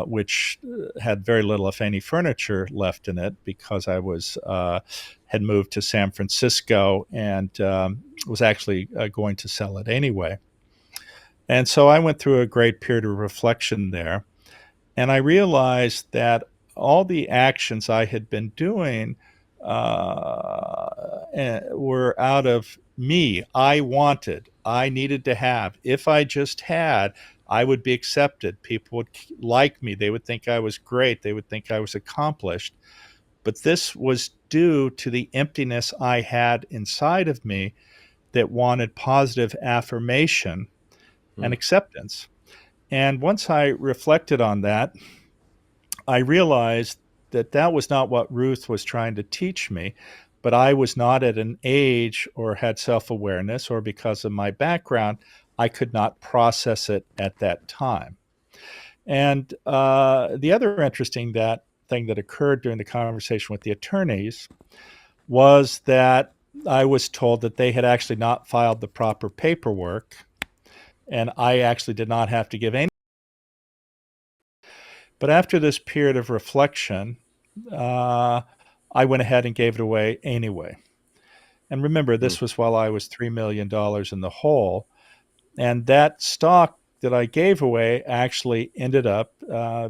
which had very little, if any, furniture left in it because I had moved to San Francisco and was actually going to sell it anyway. And so I went through a great period of reflection there. And I realized that all the actions I had been doing were out of me. I needed to have. If I just had, I would be accepted. People would like me. They would think I was great. They would think I was accomplished. But this was due to the emptiness I had inside of me that wanted positive affirmation and Mm. acceptance. And once I reflected on that, I realized that that was not what Ruth was trying to teach me, but I was not at an age or had self awareness, or because of my background, I could not process it at that time. And the other interesting thing that occurred during the conversation with the attorneys was that I was told that they had actually not filed the proper paperwork, and I actually did not have to give any But after this period of reflection, I went ahead and gave it away anyway. And remember, this was while I was $3 million in the hole. And that stock that I gave away actually ended up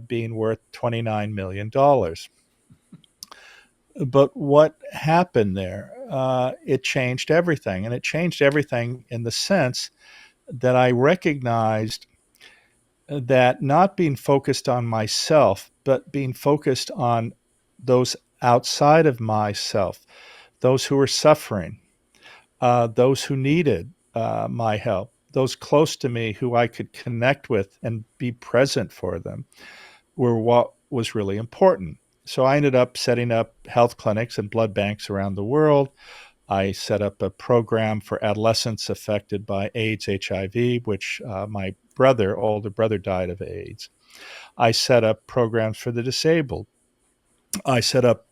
being worth $29 million. But what happened there? It changed everything. And it changed everything in the sense that I recognized that not being focused on myself, but being focused on those outside of myself, those who were suffering, those who needed my help, those close to me who I could connect with and be present for them, were what was really important. So I ended up setting up health clinics and blood banks around the world. I set up a program for adolescents affected by AIDS, HIV, which my older brother, died of AIDS. I set up programs for the disabled. I set up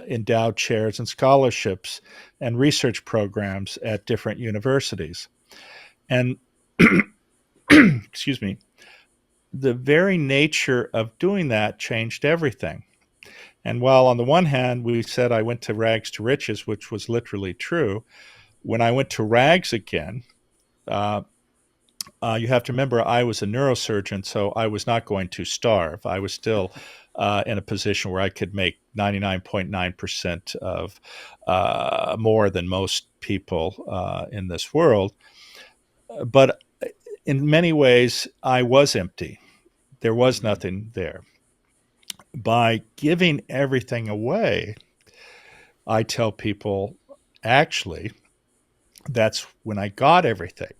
endowed chairs and scholarships and research programs at different universities. And, excuse me, the very nature of doing that changed everything. And while on the one hand, we said I went to rags to riches, which was literally true, when I went to rags again, you have to remember I was a neurosurgeon, so I was not going to starve. I was still in a position where I could make 99.9% of more than most people in this world. But in many ways, I was empty. There was nothing there. By giving everything away, I tell people, actually, that's when I got everything.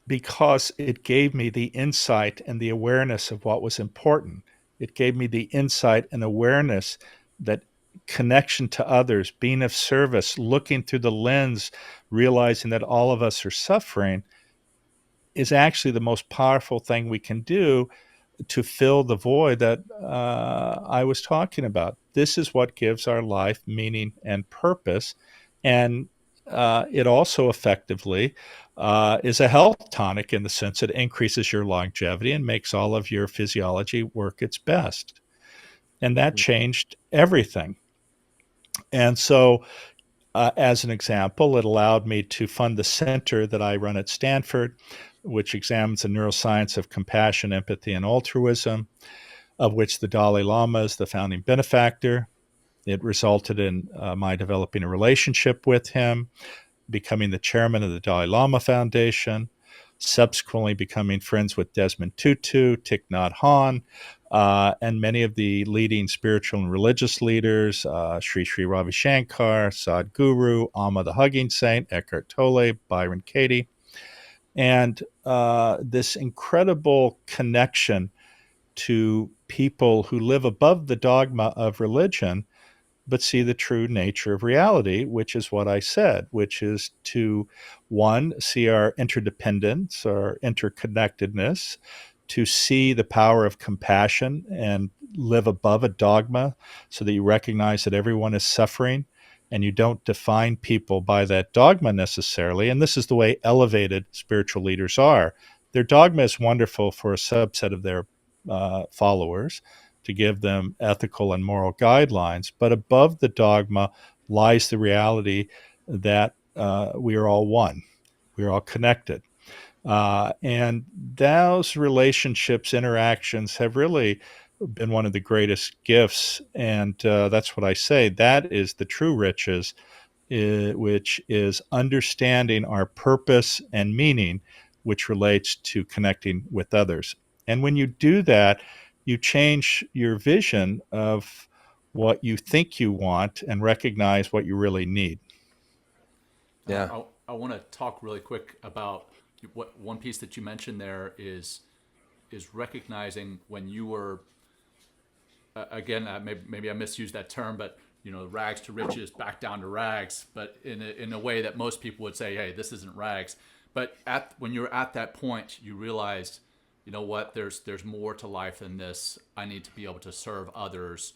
Because it gave me the insight and the awareness of what was important. It gave me the insight and awareness that connection to others, being of service, looking through the lens, realizing that all of us are suffering, is actually the most powerful thing we can do to fill the void that I was talking about. This is what gives our life meaning and purpose. And it also effectively is a health tonic in the sense that it increases your longevity and makes all of your physiology work its best. And that changed everything. And so, as an example, it allowed me to fund the center that I run at Stanford, which examines the neuroscience of compassion, empathy, and altruism, of which the Dalai Lama is the founding benefactor. It resulted in my developing a relationship with him, becoming the chairman of the Dalai Lama Foundation, subsequently becoming friends with Desmond Tutu, Thich Nhat Hanh, and many of the leading spiritual and religious leaders, Sri Sri Ravi Shankar, Sadhguru, Amma the Hugging Saint, Eckhart Tolle, Byron Katie, and this incredible connection to people who live above the dogma of religion but see the true nature of reality, which is what I said, which is to, one, see our interdependence, our interconnectedness, to see the power of compassion and live above a dogma so that you recognize that everyone is suffering and you don't define people by that dogma necessarily. And this is the way elevated spiritual leaders are. Their dogma is wonderful for a subset of their followers, to give them ethical and moral guidelines. But above the dogma lies the reality that we are all one. We are all connected. And those relationships, interactions have really been one of the greatest gifts. And that's what I say. That is the true riches, which is understanding our purpose and meaning, which relates to connecting with others. And when you do that, you change your vision of what you think you want and recognize what you really need. Yeah. I want to talk really quick about what one piece that you mentioned there is recognizing when you were again maybe I misused that term, but rags to riches, back down to rags, but in a way that most people would say, hey, this isn't rags. But when you're at that point, you realized, you know what, there's more to life than this. I need to be able to serve others.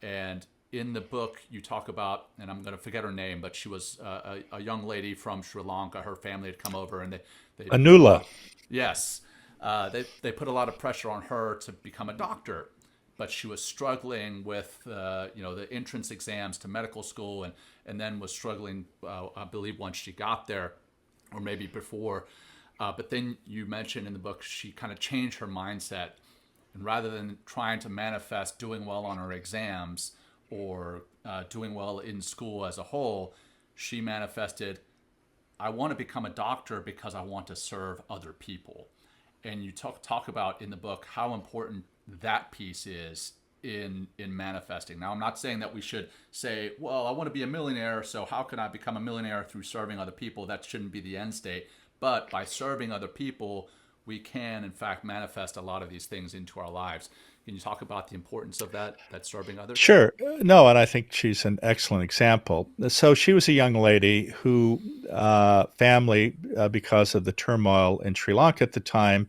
And in the book, you talk about, and I'm going to forget her name, but she was a young lady from Sri Lanka. Her family had come over, and they Anula. Yes. they put a lot of pressure on her to become a doctor, but she was struggling with the entrance exams to medical school, and then was struggling, I believe, once she got there, or maybe before. But then you mentioned in the book she kind of changed her mindset, and rather than trying to manifest doing well on her exams or doing well in school as a whole, she manifested, I want to become a doctor because I want to serve other people. And you talk about in the book how important that piece is in manifesting. Now, I'm not saying that we should say, well, I want to be a millionaire, so how can I become a millionaire through serving other people? That shouldn't be the end state. But by serving other people, we can, in fact, manifest a lot of these things into our lives. Can you talk about the importance of that serving others? Sure. No, and I think she's an excellent example. So she was a young lady who, family, because of the turmoil in Sri Lanka at the time,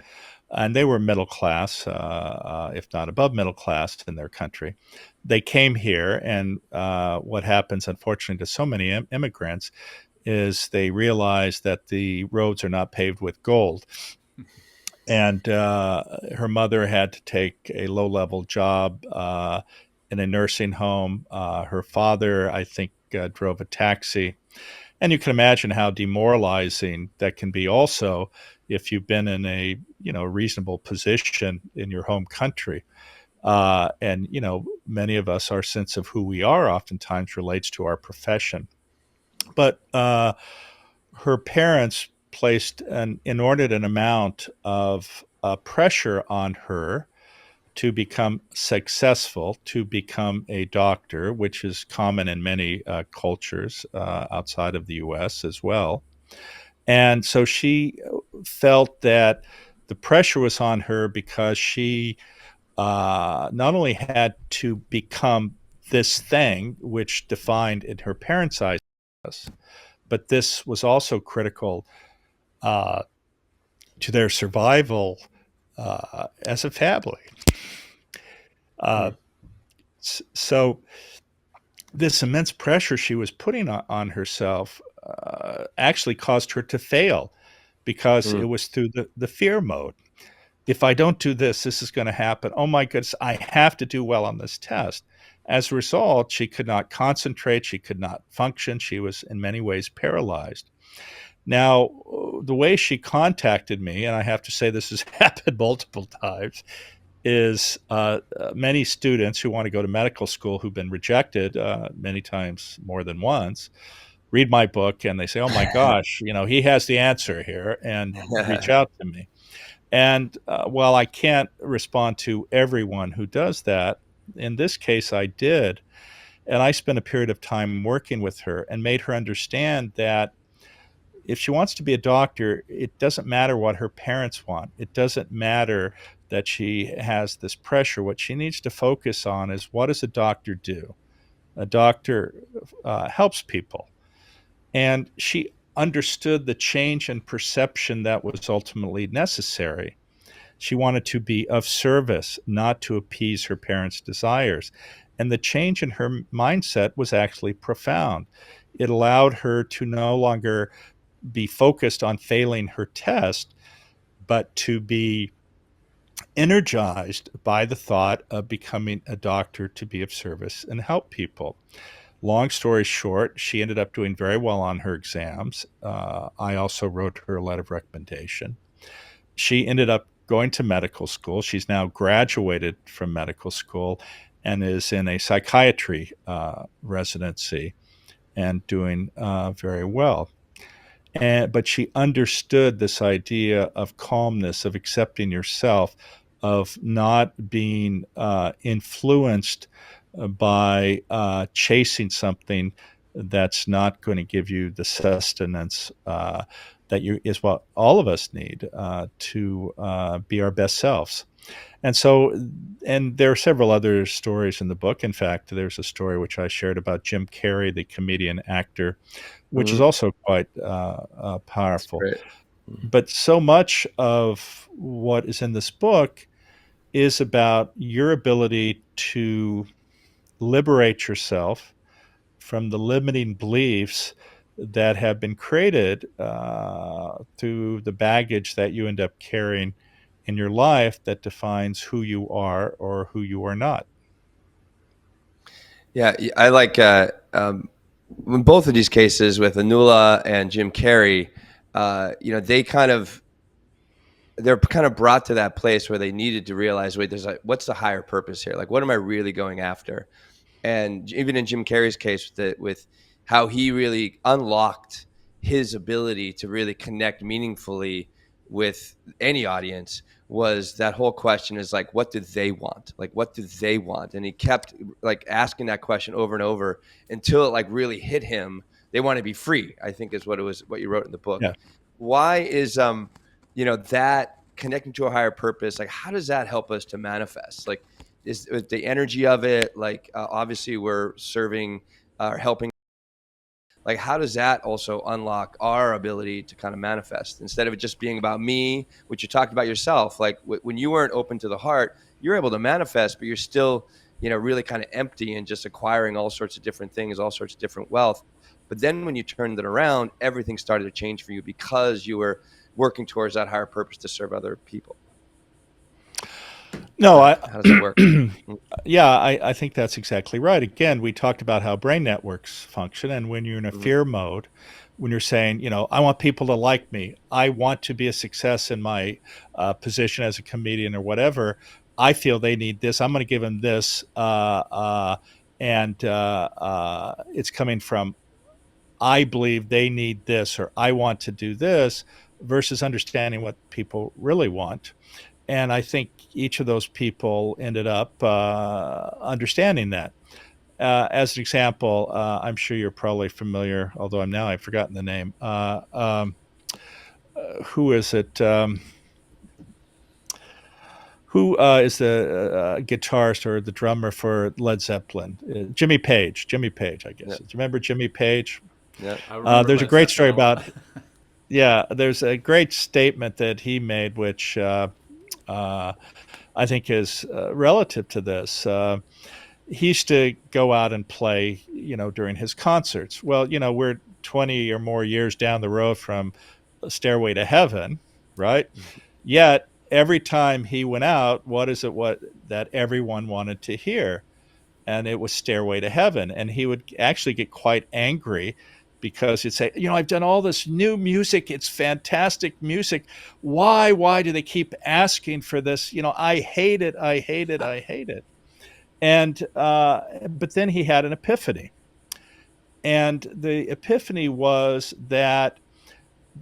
and they were middle class, if not above middle class in their country. They came here, and what happens, unfortunately, to so many immigrants is they realize that the roads are not paved with gold. And her mother had to take a low-level job in a nursing home. Her father, I think, drove a taxi. And you can imagine how demoralizing that can be also if you've been in a reasonable position in your home country. And many of us, our sense of who we are oftentimes relates to our profession. But her parents placed an inordinate amount of pressure on her to become successful, to become a doctor, which is common in many cultures outside of the US as well. And so she felt that the pressure was on her because she not only had to become this thing, which defined in her parents' eyes, but this was also critical uh, to their survival as a family. Uh, Mm. so this immense pressure she was putting on herself actually caused her to fail because it Mm. was through the fear mode. If I don't do this, this is going to happen. Oh my goodness, I have to do well on this test. As a result, she could not concentrate. She could not function. She was in many ways paralyzed. Now, the way she contacted me, and I have to say this has happened multiple times, is many students who want to go to medical school who've been rejected many times more than once read my book and they say, oh my gosh, he has the answer here, and reach out to me. And while I can't respond to everyone who does that, in this case I did. And I spent a period of time working with her and made her understand that if she wants to be a doctor, it doesn't matter what her parents want. It doesn't matter that she has this pressure. What she needs to focus on is, what does a doctor do? A doctor helps people. And she understood the change in perception that was ultimately necessary. She wanted to be of service, not to appease her parents' desires. And the change in her mindset was actually profound. It allowed her to no longer be focused on failing her test, but to be energized by the thought of becoming a doctor to be of service and help people. Long story short, she ended up doing very well on her exams. I also wrote her a letter of recommendation. She ended up going to medical school. She's now graduated from medical school and is in a psychiatry residency and doing very well. But she understood this idea of calmness, of accepting yourself, of not being influenced by chasing something that's not going to give you the sustenance is what all of us need to be our best selves. And so, and there are several other stories in the book. In fact, there's a story which I shared about Jim Carrey, the comedian actor, which is Mm. also quite That's powerful. great. Mm. But so much of what is in this book is about your ability to liberate yourself from the limiting beliefs that have been created through the baggage that you end up carrying in your life that defines who you are or who you are not. Yeah, I like in both of these cases with Anula and Jim Carrey, they're kind of brought to that place where they needed to realize, wait, what's the higher purpose here? Like, what am I really going after? And even in Jim Carrey's case with how he really unlocked his ability to really connect meaningfully with any audience was that whole question is like, what do they want? Like, what do they want? And he kept like asking that question over and over until it like really hit him. They want to be free, I think is what you wrote in the book. Yeah. Why is, that connecting to a higher purpose, like how does that help us to manifest? Like, is the energy of it, like obviously we're serving or helping, like how does that also unlock our ability to kind of manifest instead of it just being about me, which you talked about yourself, like when you weren't open to the heart, you're able to manifest, but you're still, really kind of empty and just acquiring all sorts of different things, all sorts of different wealth. But then when you turned it around, everything started to change for you because you were working towards that higher purpose to serve other people. No, how does that work? Yeah, I think that's exactly right. Again, we talked about how brain networks function. And when you're in a fear mode, when you're saying, I want people to like me, I want to be a success in my position as a comedian or whatever, I feel they need this, I'm going to give them this. And it's coming from, I believe they need this, or I want to do this, versus understanding what people really want. And I think each of those people ended up understanding that. As an example, I'm sure you're probably familiar, although I've forgotten the name. Who is it? Who is the guitarist or the drummer for Led Zeppelin? Jimmy Page, I guess. Yeah. Do you remember Jimmy Page? Yeah. There's a great story about, there's a great statement that he made, which I think is relative to this. He used to go out and play, during his concerts. Well, we're 20 or more years down the road from Stairway to Heaven, right? Yet every time he went out, what that everyone wanted to hear? And it was Stairway to Heaven. And he would actually get quite angry because he'd say, I've done all this new music. It's fantastic music. Why do they keep asking for this? I hate it. I hate it. I hate it. And, but then he had an epiphany. And the epiphany was that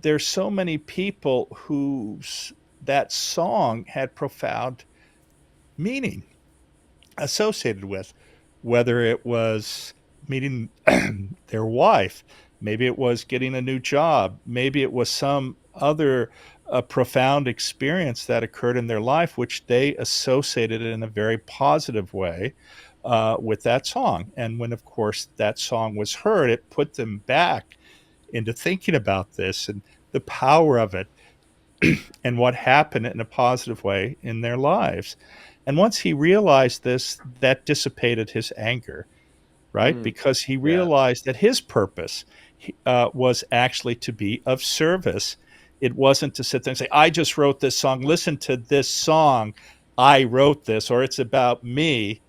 there's so many people whose that song had profound meaning associated with, whether it was meeting their wife, maybe it was getting a new job, maybe it was some other profound experience that occurred in their life, which they associated in a very positive way with that song. And when, of course, that song was heard, it put them back into thinking about this and the power of it and what happened in a positive way in their lives. And once he realized this, that dissipated his anger, right? Because he realized that his purpose was actually to be of service. It wasn't to sit there and say, I just wrote this song, listen to this song, I wrote this, or it's about me.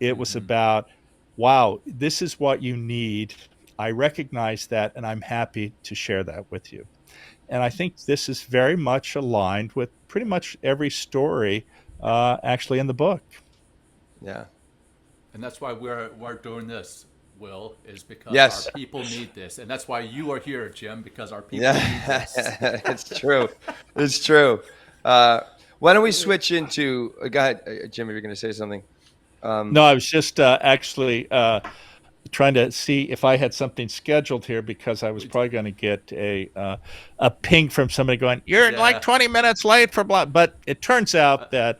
It was about, wow, this is what you need. I recognize that, and I'm happy to share that with you. And I think this is very much aligned with pretty much every story actually in the book. Yeah. And that's why we're doing this, Will, is because Yes. our people need this. And that's why you are here, Jim, because our people need this. It's true. It's true. Why don't we switch into, go ahead, Jim, if you're going to say something. No, I was just actually trying to see if I had something scheduled here, because I was probably going to get a ping from somebody going, you're like 20 minutes late for blah. But it turns out that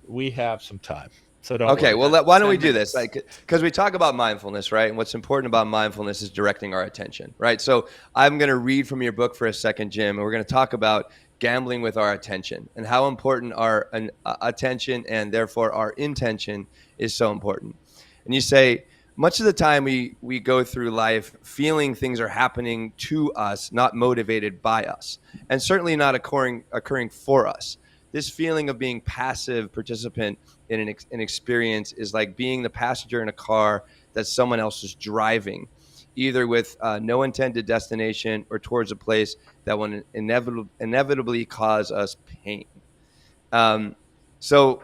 we have some time. So don't Okay, worry. well, why don't we do this? Because we talk about mindfulness, right? And what's important about mindfulness is directing our attention, right? So I'm going to read from your book for a second, Jim, and we're going to talk about gambling with our attention and how important our attention and therefore our intention is so important. And you say, much of the time we go through life feeling things are happening to us, not motivated by us, and certainly not occurring for us. this feeling of being passive participant in an experience is like being the passenger in a car that someone else is driving, either with no intended destination or towards a place that will inevitably cause us pain. Um, so,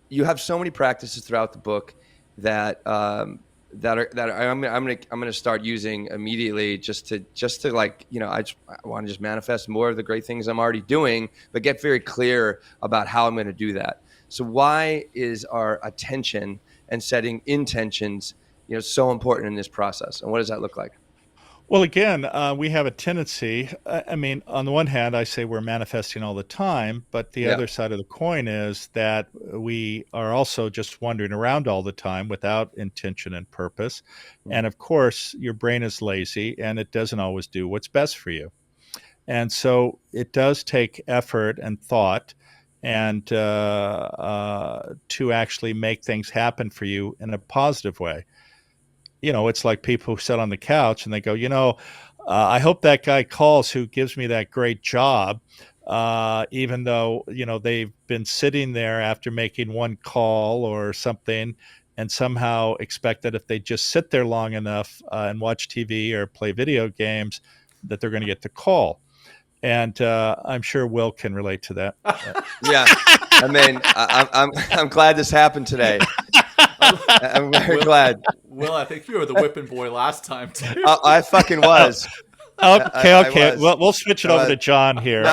you have so many practices throughout the book that I'm gonna start using immediately, just to like, I want to just manifest more of the great things I'm already doing, but get very clear about how I'm going to do that. So why is our attention and setting intentions, so important in this process, and what does that look like? Well, again, we have a tendency. I mean, on the one hand, I say we're manifesting all the time, but the Yeah. other side of the coin is that we are also just wandering around all the time without intention and purpose. And of course, your brain is lazy and it doesn't always do what's best for you. And so it does take effort and thought and to actually make things happen for you in a positive way. It's like people who sit on the couch and they go, I hope that guy calls who gives me that great job, even though, they've been sitting there after making one call or something and somehow expect that if they just sit there long enough and watch TV or play video games, that they're going to get the call. And I'm sure Will can relate to that. Yeah. I mean, I'm glad this happened today. I'm very glad. Will, I think you were the whipping boy last time too. I fucking was. Okay. I was. Well, we'll switch it over to John here.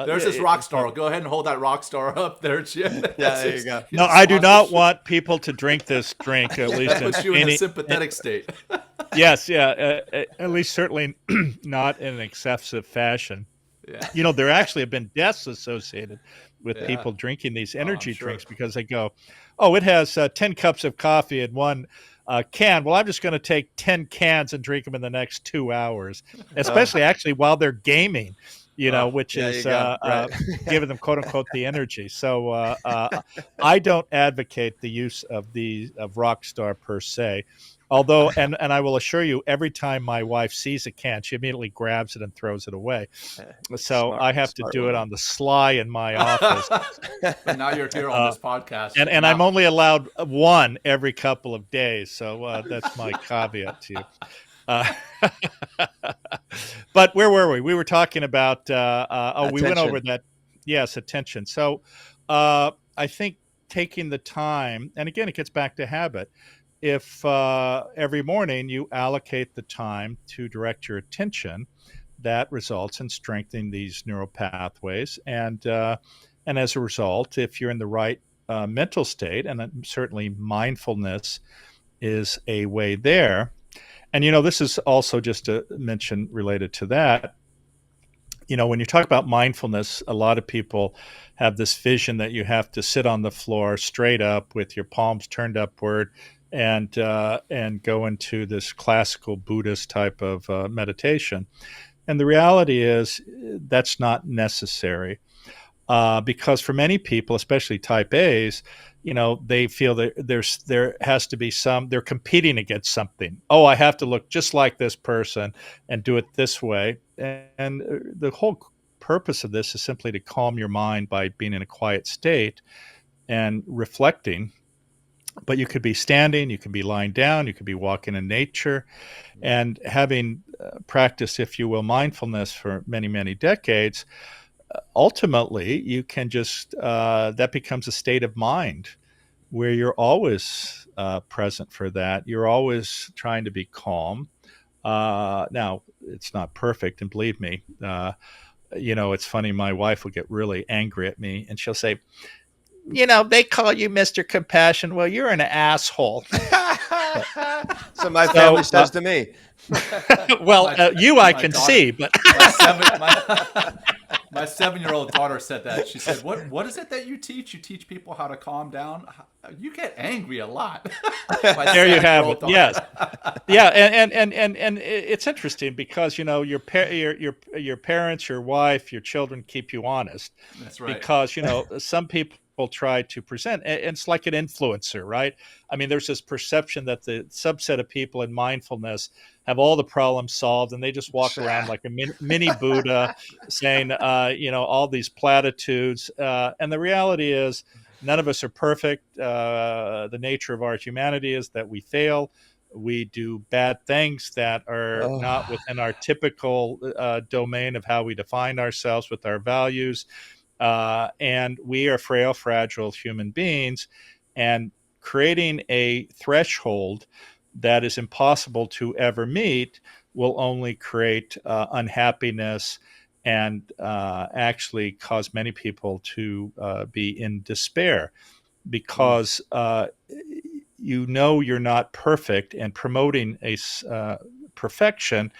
There's this rock star. Go ahead and hold that rock star up there, Jim. Yeah, there you go. No, I do not want people to drink this drink, at least That puts you in a sympathetic state. Yes, yeah, at least certainly not in an excessive fashion. Yeah. There actually have been deaths associated with people drinking these energy drinks because they go, it has 10 cups of coffee in one can. Well, I'm just going to take 10 cans and drink them in the next 2 hours, especially actually while they're gaming, which is giving them, quote unquote, the energy. So I don't advocate the use of Rockstar per se. Although, and I will assure you, every time my wife sees a can, she immediately grabs it and throws it away. So I have to do it on the sly in my office. But now you're here on this podcast. And I'm only allowed one every couple of days. So that's my caveat to you. But where were we? We were talking about, we went over that. Yes, attention. So I think taking the time, and again, it gets back to habit. If every morning you allocate the time to direct your attention, that results in strengthening these neural pathways. And as a result, if you're in the right mental state, and certainly mindfulness is a way there. And, this is also just a mention related to that. When you talk about mindfulness, a lot of people have this vision that you have to sit on the floor straight up with your palms turned upward and go into this classical Buddhist type of meditation. And the reality is that's not necessary because for many people, especially type A's, they feel that there has to be they're competing against something. Oh, I have to look just like this person and do it this way. And the whole purpose of this is simply to calm your mind by being in a quiet state and reflecting. But you could be standing, you could be lying down, you could be walking in nature, and having practiced, if you will, mindfulness for many, many decades, ultimately you can just, that becomes a state of mind where you're always present for that. You're always trying to be calm. Now, it's not perfect, and believe me, it's funny, my wife will get really angry at me, and she'll say, they call you Mr. Compassion. Well, you're an asshole. So my family says to me. Well, I can daughter, see, but my 7-year-old daughter said that. She said, "What is it that you teach? You teach people how to calm down. You get angry a lot." There you have it. Yes, yeah, and it's interesting because your parents, your wife, your children keep you honest. That's right. Because some people people try to present. And it's like an influencer, right? I mean, there's this perception that the subset of people in mindfulness have all the problems solved, and they just walk around like a mini Buddha saying, all these platitudes. And the reality is, none of us are perfect. The nature of our humanity is that we fail. We do bad things that are not within our typical domain of how we define ourselves with our values. And we are frail, fragile human beings. And creating a threshold that is impossible to ever meet will only create unhappiness and actually cause many people to be in despair, because you're not perfect, and promoting a perfection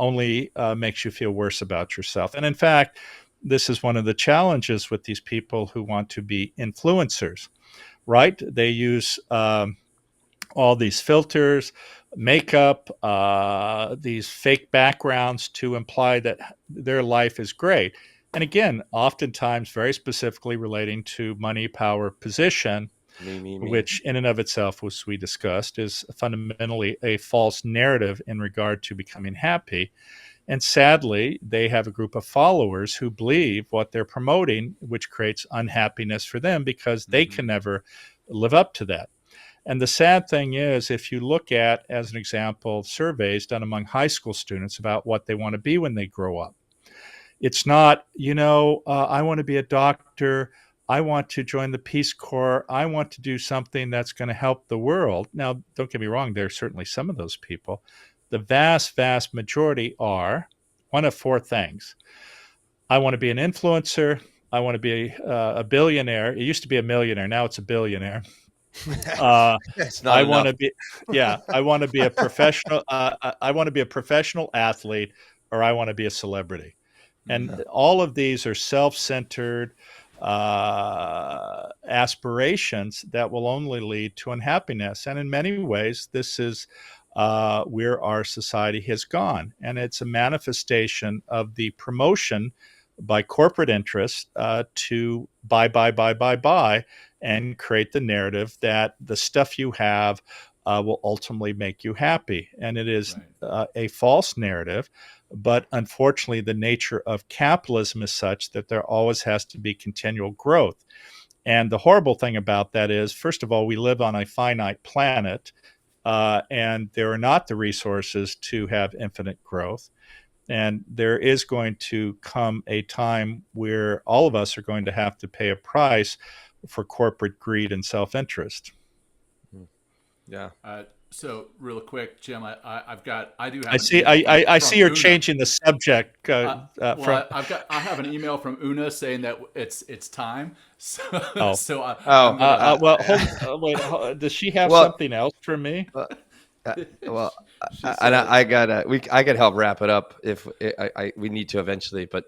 only makes you feel worse about yourself. And in fact, this is one of the challenges with these people who want to be influencers, right? They use all these filters, makeup, these fake backgrounds to imply that their life is great. And again, oftentimes very specifically relating to money, power, position, which in and of itself, as we discussed, is fundamentally a false narrative in regard to becoming happy. And sadly, they have a group of followers who believe what they're promoting, which creates unhappiness for them because they can never live up to that. And the sad thing is, if you look at, as an example, surveys done among high school students about what they want to be when they grow up, it's not, I want to be a doctor. I want to join the Peace Corps. I want to do something that's going to help the world. Now, don't get me wrong, there are certainly some of those people. The vast, vast majority are one of four things. I want to be an influencer. I want to be a billionaire. It used to be a millionaire. Now it's a billionaire. It's not I enough. want to be, I want to be a professional. I want to be a professional athlete, or I want to be a celebrity. And all of these are self-centered aspirations that will only lead to unhappiness. And in many ways, this is where our society has gone. And it's a manifestation of the promotion by corporate interests to buy, and create the narrative that the stuff you have will ultimately make you happy. And it is a false narrative. But unfortunately, the nature of capitalism is such that there always has to be continual growth. And the horrible thing about that is, first of all, we live on a finite planet, and there are not the resources to have infinite growth. And there is going to come a time where all of us are going to have to pay a price for corporate greed and self-interest. Yeah. So real quick, Jim, I do have. I see you're changing the subject. I have an email from Una saying that it's time. So, does she have something else for me? I gotta help wrap it up if we need to eventually, but.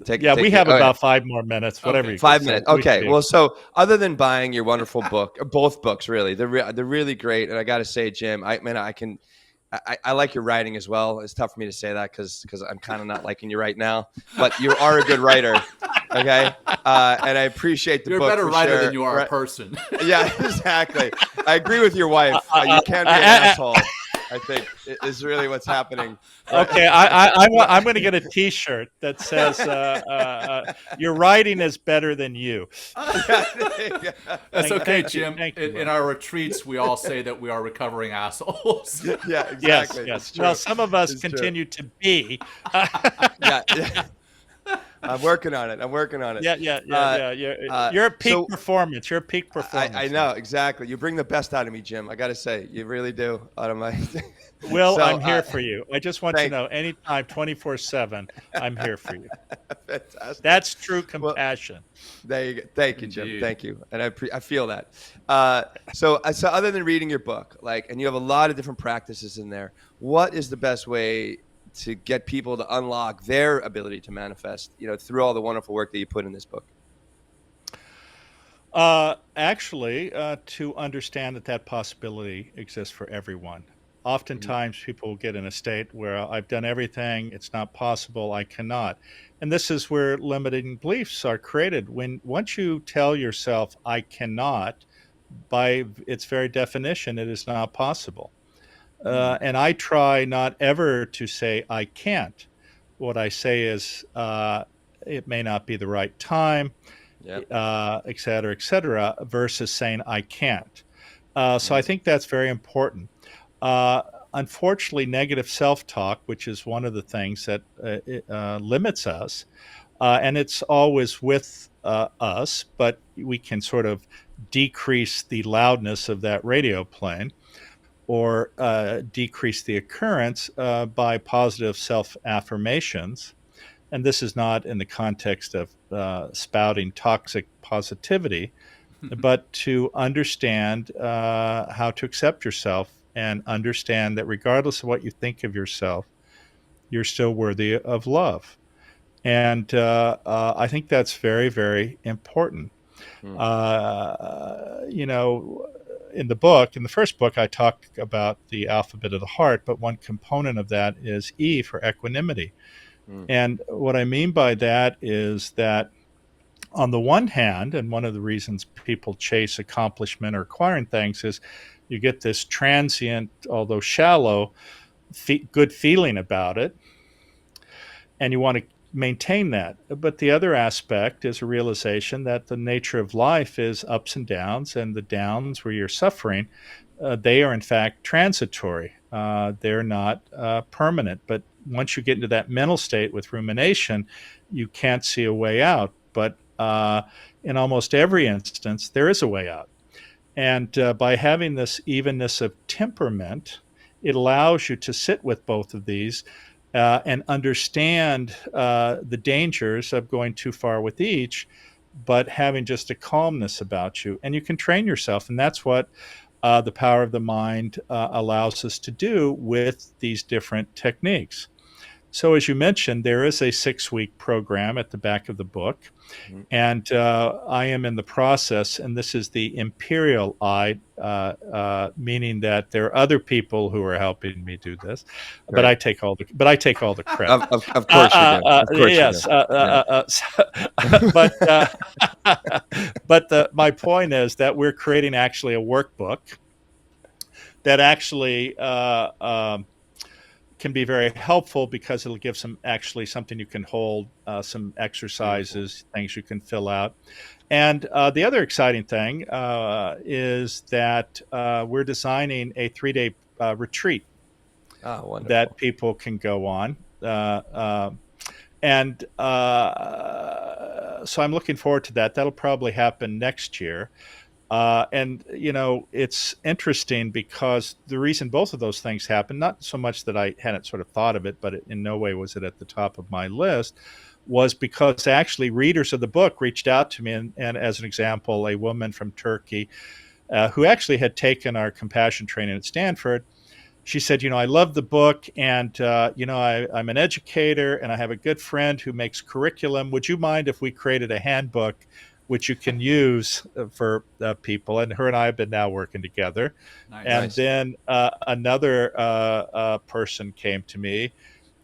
We have about 5 more minutes, whatever. Okay. 5 minutes. Okay. Well, so other than buying your wonderful book, both books, really, they're really great. And I got to say, Jim, I like your writing as well. It's tough for me to say that because I'm kind of not liking you right now, but you are a good writer. Okay. And I appreciate the book. You're a better writer than you are a person. Yeah, exactly. I agree with your wife. You can't be an asshole, I think, is really what's happening. Okay, I'm going to get a T-shirt that says "Your writing is better than you." That's okay, Jim. In our retreats, we all say that we are recovering assholes. Yeah, exactly. Yes. Well, some of us continue to be. Yeah. I'm working on it. Yeah. You're at peak performance. You're at peak performance. I know, exactly. You bring the best out of me, Jim. I got to say, you really do. Out of my. Will, I'm here for you. I just want you to know, anytime, 24/7, I'm here for you. Fantastic. That's true compassion. There you go. Thank you, Jim. Thank you, and I feel that. So other than reading your book, and you have a lot of different practices in there, what is the best way to get people to unlock their ability to manifest, through all the wonderful work that you put in this book? Actually, to understand that possibility exists for everyone. Oftentimes people get in a state where I've done everything, it's not possible, I cannot. And this is where limiting beliefs are created. Once you tell yourself, I cannot, by its very definition, it is not possible. And I try not ever to say I can't. What I say is it may not be the right time, Yep. et cetera, versus saying I can't. So I think that's very important. Uh, Unfortunately, negative self-talk, which is one of the things that limits us, and it's always with us, but we can sort of decrease the loudness of that radio plane or decrease the occurrence by positive self-affirmations. And this is not in the context of spouting toxic positivity, but to understand how to accept yourself and understand that regardless of what you think of yourself, you're still worthy of love. And I think that's very, very important. You know, in the first book, I talk about the alphabet of the heart, but one component of that is E for equanimity. And what I mean by that is that on the one hand, and one of the reasons people chase accomplishment or acquiring things is you get this transient, although shallow, good feeling about it, and you want to maintain that. But the other aspect is a realization that the nature of life is ups and downs, and the downs where you're suffering, they are in fact transitory. They're not permanent. But once you get into that mental state with rumination, you can't see a way out. But in almost every instance, there is a way out. And by having this evenness of temperament, it allows you to sit with both of these and understand the dangers of going too far with each, but having just a calmness about you. And you can train yourself. And that's what the power of the mind allows us to do with these different techniques. So as you mentioned, there is a 6-week program at the back of the book. And I am in the process, and this is the imperial I, meaning that there are other people who are helping me do this, but I take all the credit. Of course you do. Of course yes, you do. but my point is that we're creating actually a workbook that actually can be very helpful because it'll give something you can hold, some exercises, things you can fill out. And the other exciting thing is that we're designing a 3-day retreat that people can go on. And so I'm looking forward to that. That'll probably happen next year. And, you know, it's interesting because the reason both of those things happened, not so much that I hadn't sort of thought of it, but in no way was it at the top of my list, was because actually readers of the book reached out to me. And as an example, a woman from Turkey who actually had taken our compassion training at Stanford, she said, you know, I love the book and, you know, I'm an educator and I have a good friend who makes curriculum. Would you mind if we created a handbook which you can use for people? And her and I have been now working together. And then another person came to me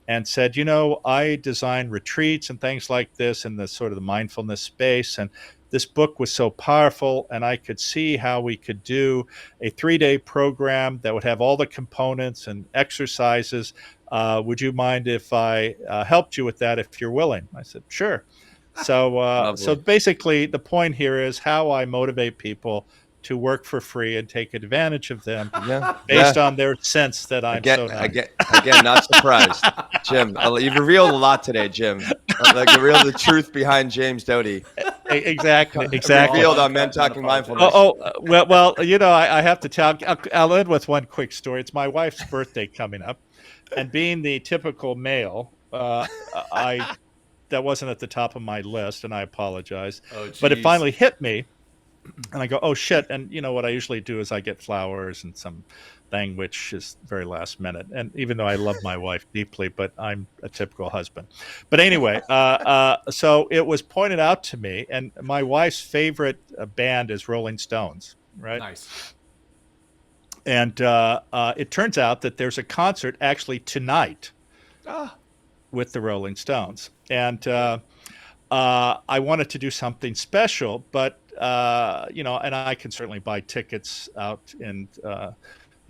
and said, you know, I design retreats and things like this in the sort of the mindfulness space. And this book was so powerful, and I could see how we could do a 3-day program that would have all the components and exercises. Would you mind if I helped you with that if you're willing? I said, sure. So basically the point here is how I motivate people to work for free and take advantage of them based on their sense that I'm so nice. Again, not surprised. Jim, you've revealed a lot today, Jim. Like revealed the truth behind James Doty. Exactly. Revealed on Men Talking Mindfulness. Well, you know, I have to tell, I'll end with one quick story. It's my wife's birthday coming up. And being the typical male, that wasn't at the top of my list, and I apologize. But it finally hit me, and I go, oh, shit. And, you know, what I usually do is I get flowers and some thing, which is very last minute. And even though I love my wife deeply, but I'm a typical husband. But anyway, so it was pointed out to me, and my wife's favorite band is Rolling Stones, right? Nice. And it turns out that there's a concert actually tonight with the Rolling Stones. And I wanted to do something special, but, and I can certainly buy tickets out in,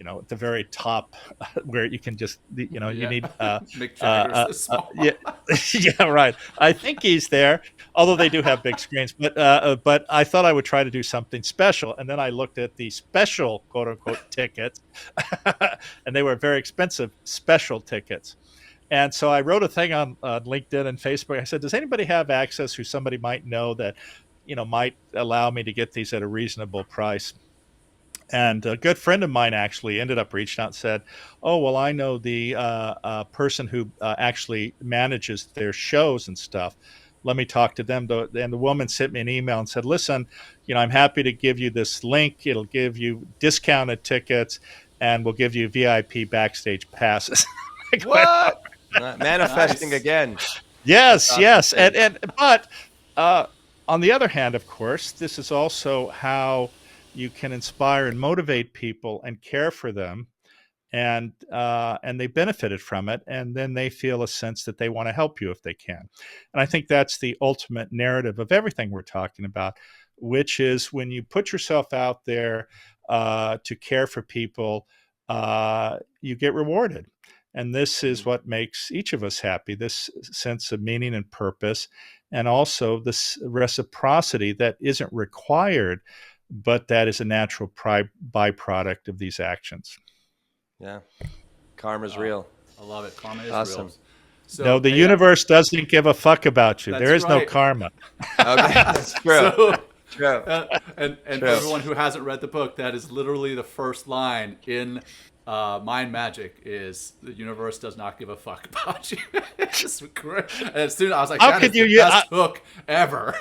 at the very top where you can just, you need. Mick Jagger's this small. Yeah, right. I think he's there, although they do have big screens. But I thought I would try to do something special, and then I looked at the special quote unquote tickets, and they were very expensive special tickets. And so I wrote a thing on LinkedIn and Facebook. I said, "Does anybody have access who somebody might know that, might allow me to get these at a reasonable price?" And a good friend of mine actually ended up reaching out and said, "Oh, well, I know the person who actually manages their shows and stuff. Let me talk to them." And the woman sent me an email and said, "Listen, I'm happy to give you this link. It'll give you discounted tickets, and we'll give you VIP backstage passes." What? Manifesting Nice. Again. Yes, yes. But on the other hand, of course, this is also how you can inspire and motivate people and care for them, and they benefited from it, and then they feel a sense that they want to help you if they can. And I think that's the ultimate narrative of everything we're talking about, which is when you put yourself out there to care for people, you get rewarded. And this is what makes each of us happy, this sense of meaning and purpose, and also this reciprocity that isn't required, but that is a natural byproduct of these actions. Yeah. Karma's real. I love it. Karma is Awesome. real. So, No, the universe doesn't give a fuck about you. That's There is no right. karma. Okay, that's true. So, True. and for True. everyone who hasn't read the book, that is literally the first line in Mind Magic is the universe does not give a fuck about you. It's just great. And as soon as I was like, How that could is the you- best book ever.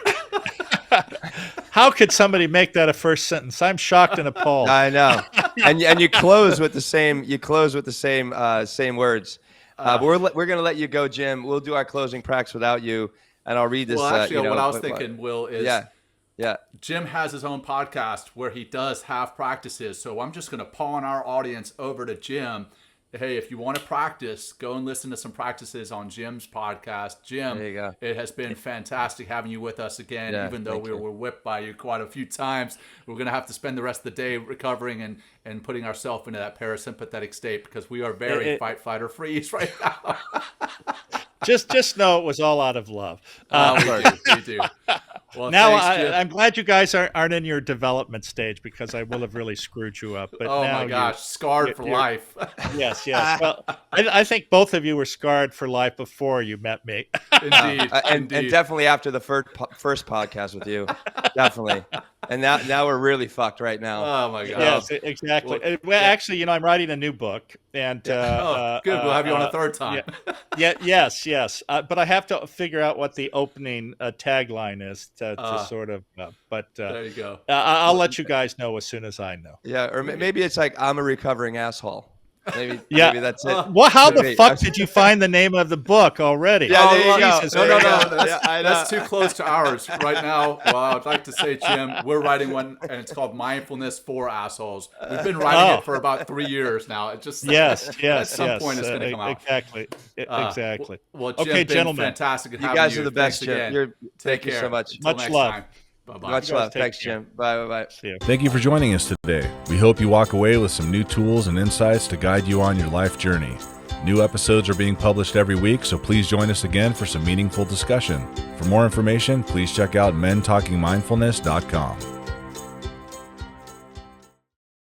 How could somebody make that a first sentence? I'm shocked and appalled. I know. And you close with the same. You close with the same words. But we're gonna let you go, Jim. We'll do our closing practice without you, and I'll read this. Well, actually, what I was thinking, Will, is yeah. Jim has his own podcast where he does have practices. So I'm just going to pawn our audience over to Jim. Hey, if you want to practice, go and listen to some practices on Jim's podcast. Jim, There you go. it has been fantastic having you with us again, Yeah, even though thank we you. were whipped by you quite a few times. We're going to have to spend the rest of the day recovering and putting ourselves into that parasympathetic state because we are very fight, flight, or freeze right now. Just know it was all out of love. We do. Well, Now thanks, Jim. I'm glad you guys aren't in your development stage because I will have really screwed you up. But Oh now my gosh, scarred for you're- life. Yes. Well, I think both of you were scarred for life before you met me. Indeed. And definitely after the first podcast with you, definitely. And now we're really fucked right now. Oh my god. Yes, exactly. Well, actually, I'm writing a new book, and Good. We'll have you on a third time. Yes. But I have to figure out what the opening tagline is to sort of. But There you go. I'll let you guys know as soon as I know. Yeah, or maybe it's like I'm a recovering asshole. Maybe that's it. Well, how the Maybe. fuck did you find the name of the book already? Yeah, there you go. Jesus, No. There you go. That's, Yeah, I that's know. too close to ours right now. Well, I'd like to say, Jim, we're writing one, and it's called Mindfulness for Assholes. We've been writing it for about 3 years now. It just Yes. At some point, it's going to come out. Exactly. Exactly. Well, Jim, Okay, been gentlemen. Fantastic. You having guys are the best, Thanks Jim. again. Thank you care. so much. Until Much next love. time. Bye-bye. Much guys love. take Thanks, care. Jim. Bye. See you. Thank you for joining us today. We hope you walk away with some new tools and insights to guide you on your life journey. New episodes are being published every week, so please join us again for some meaningful discussion. For more information, please check out mentalkingmindfulness.com.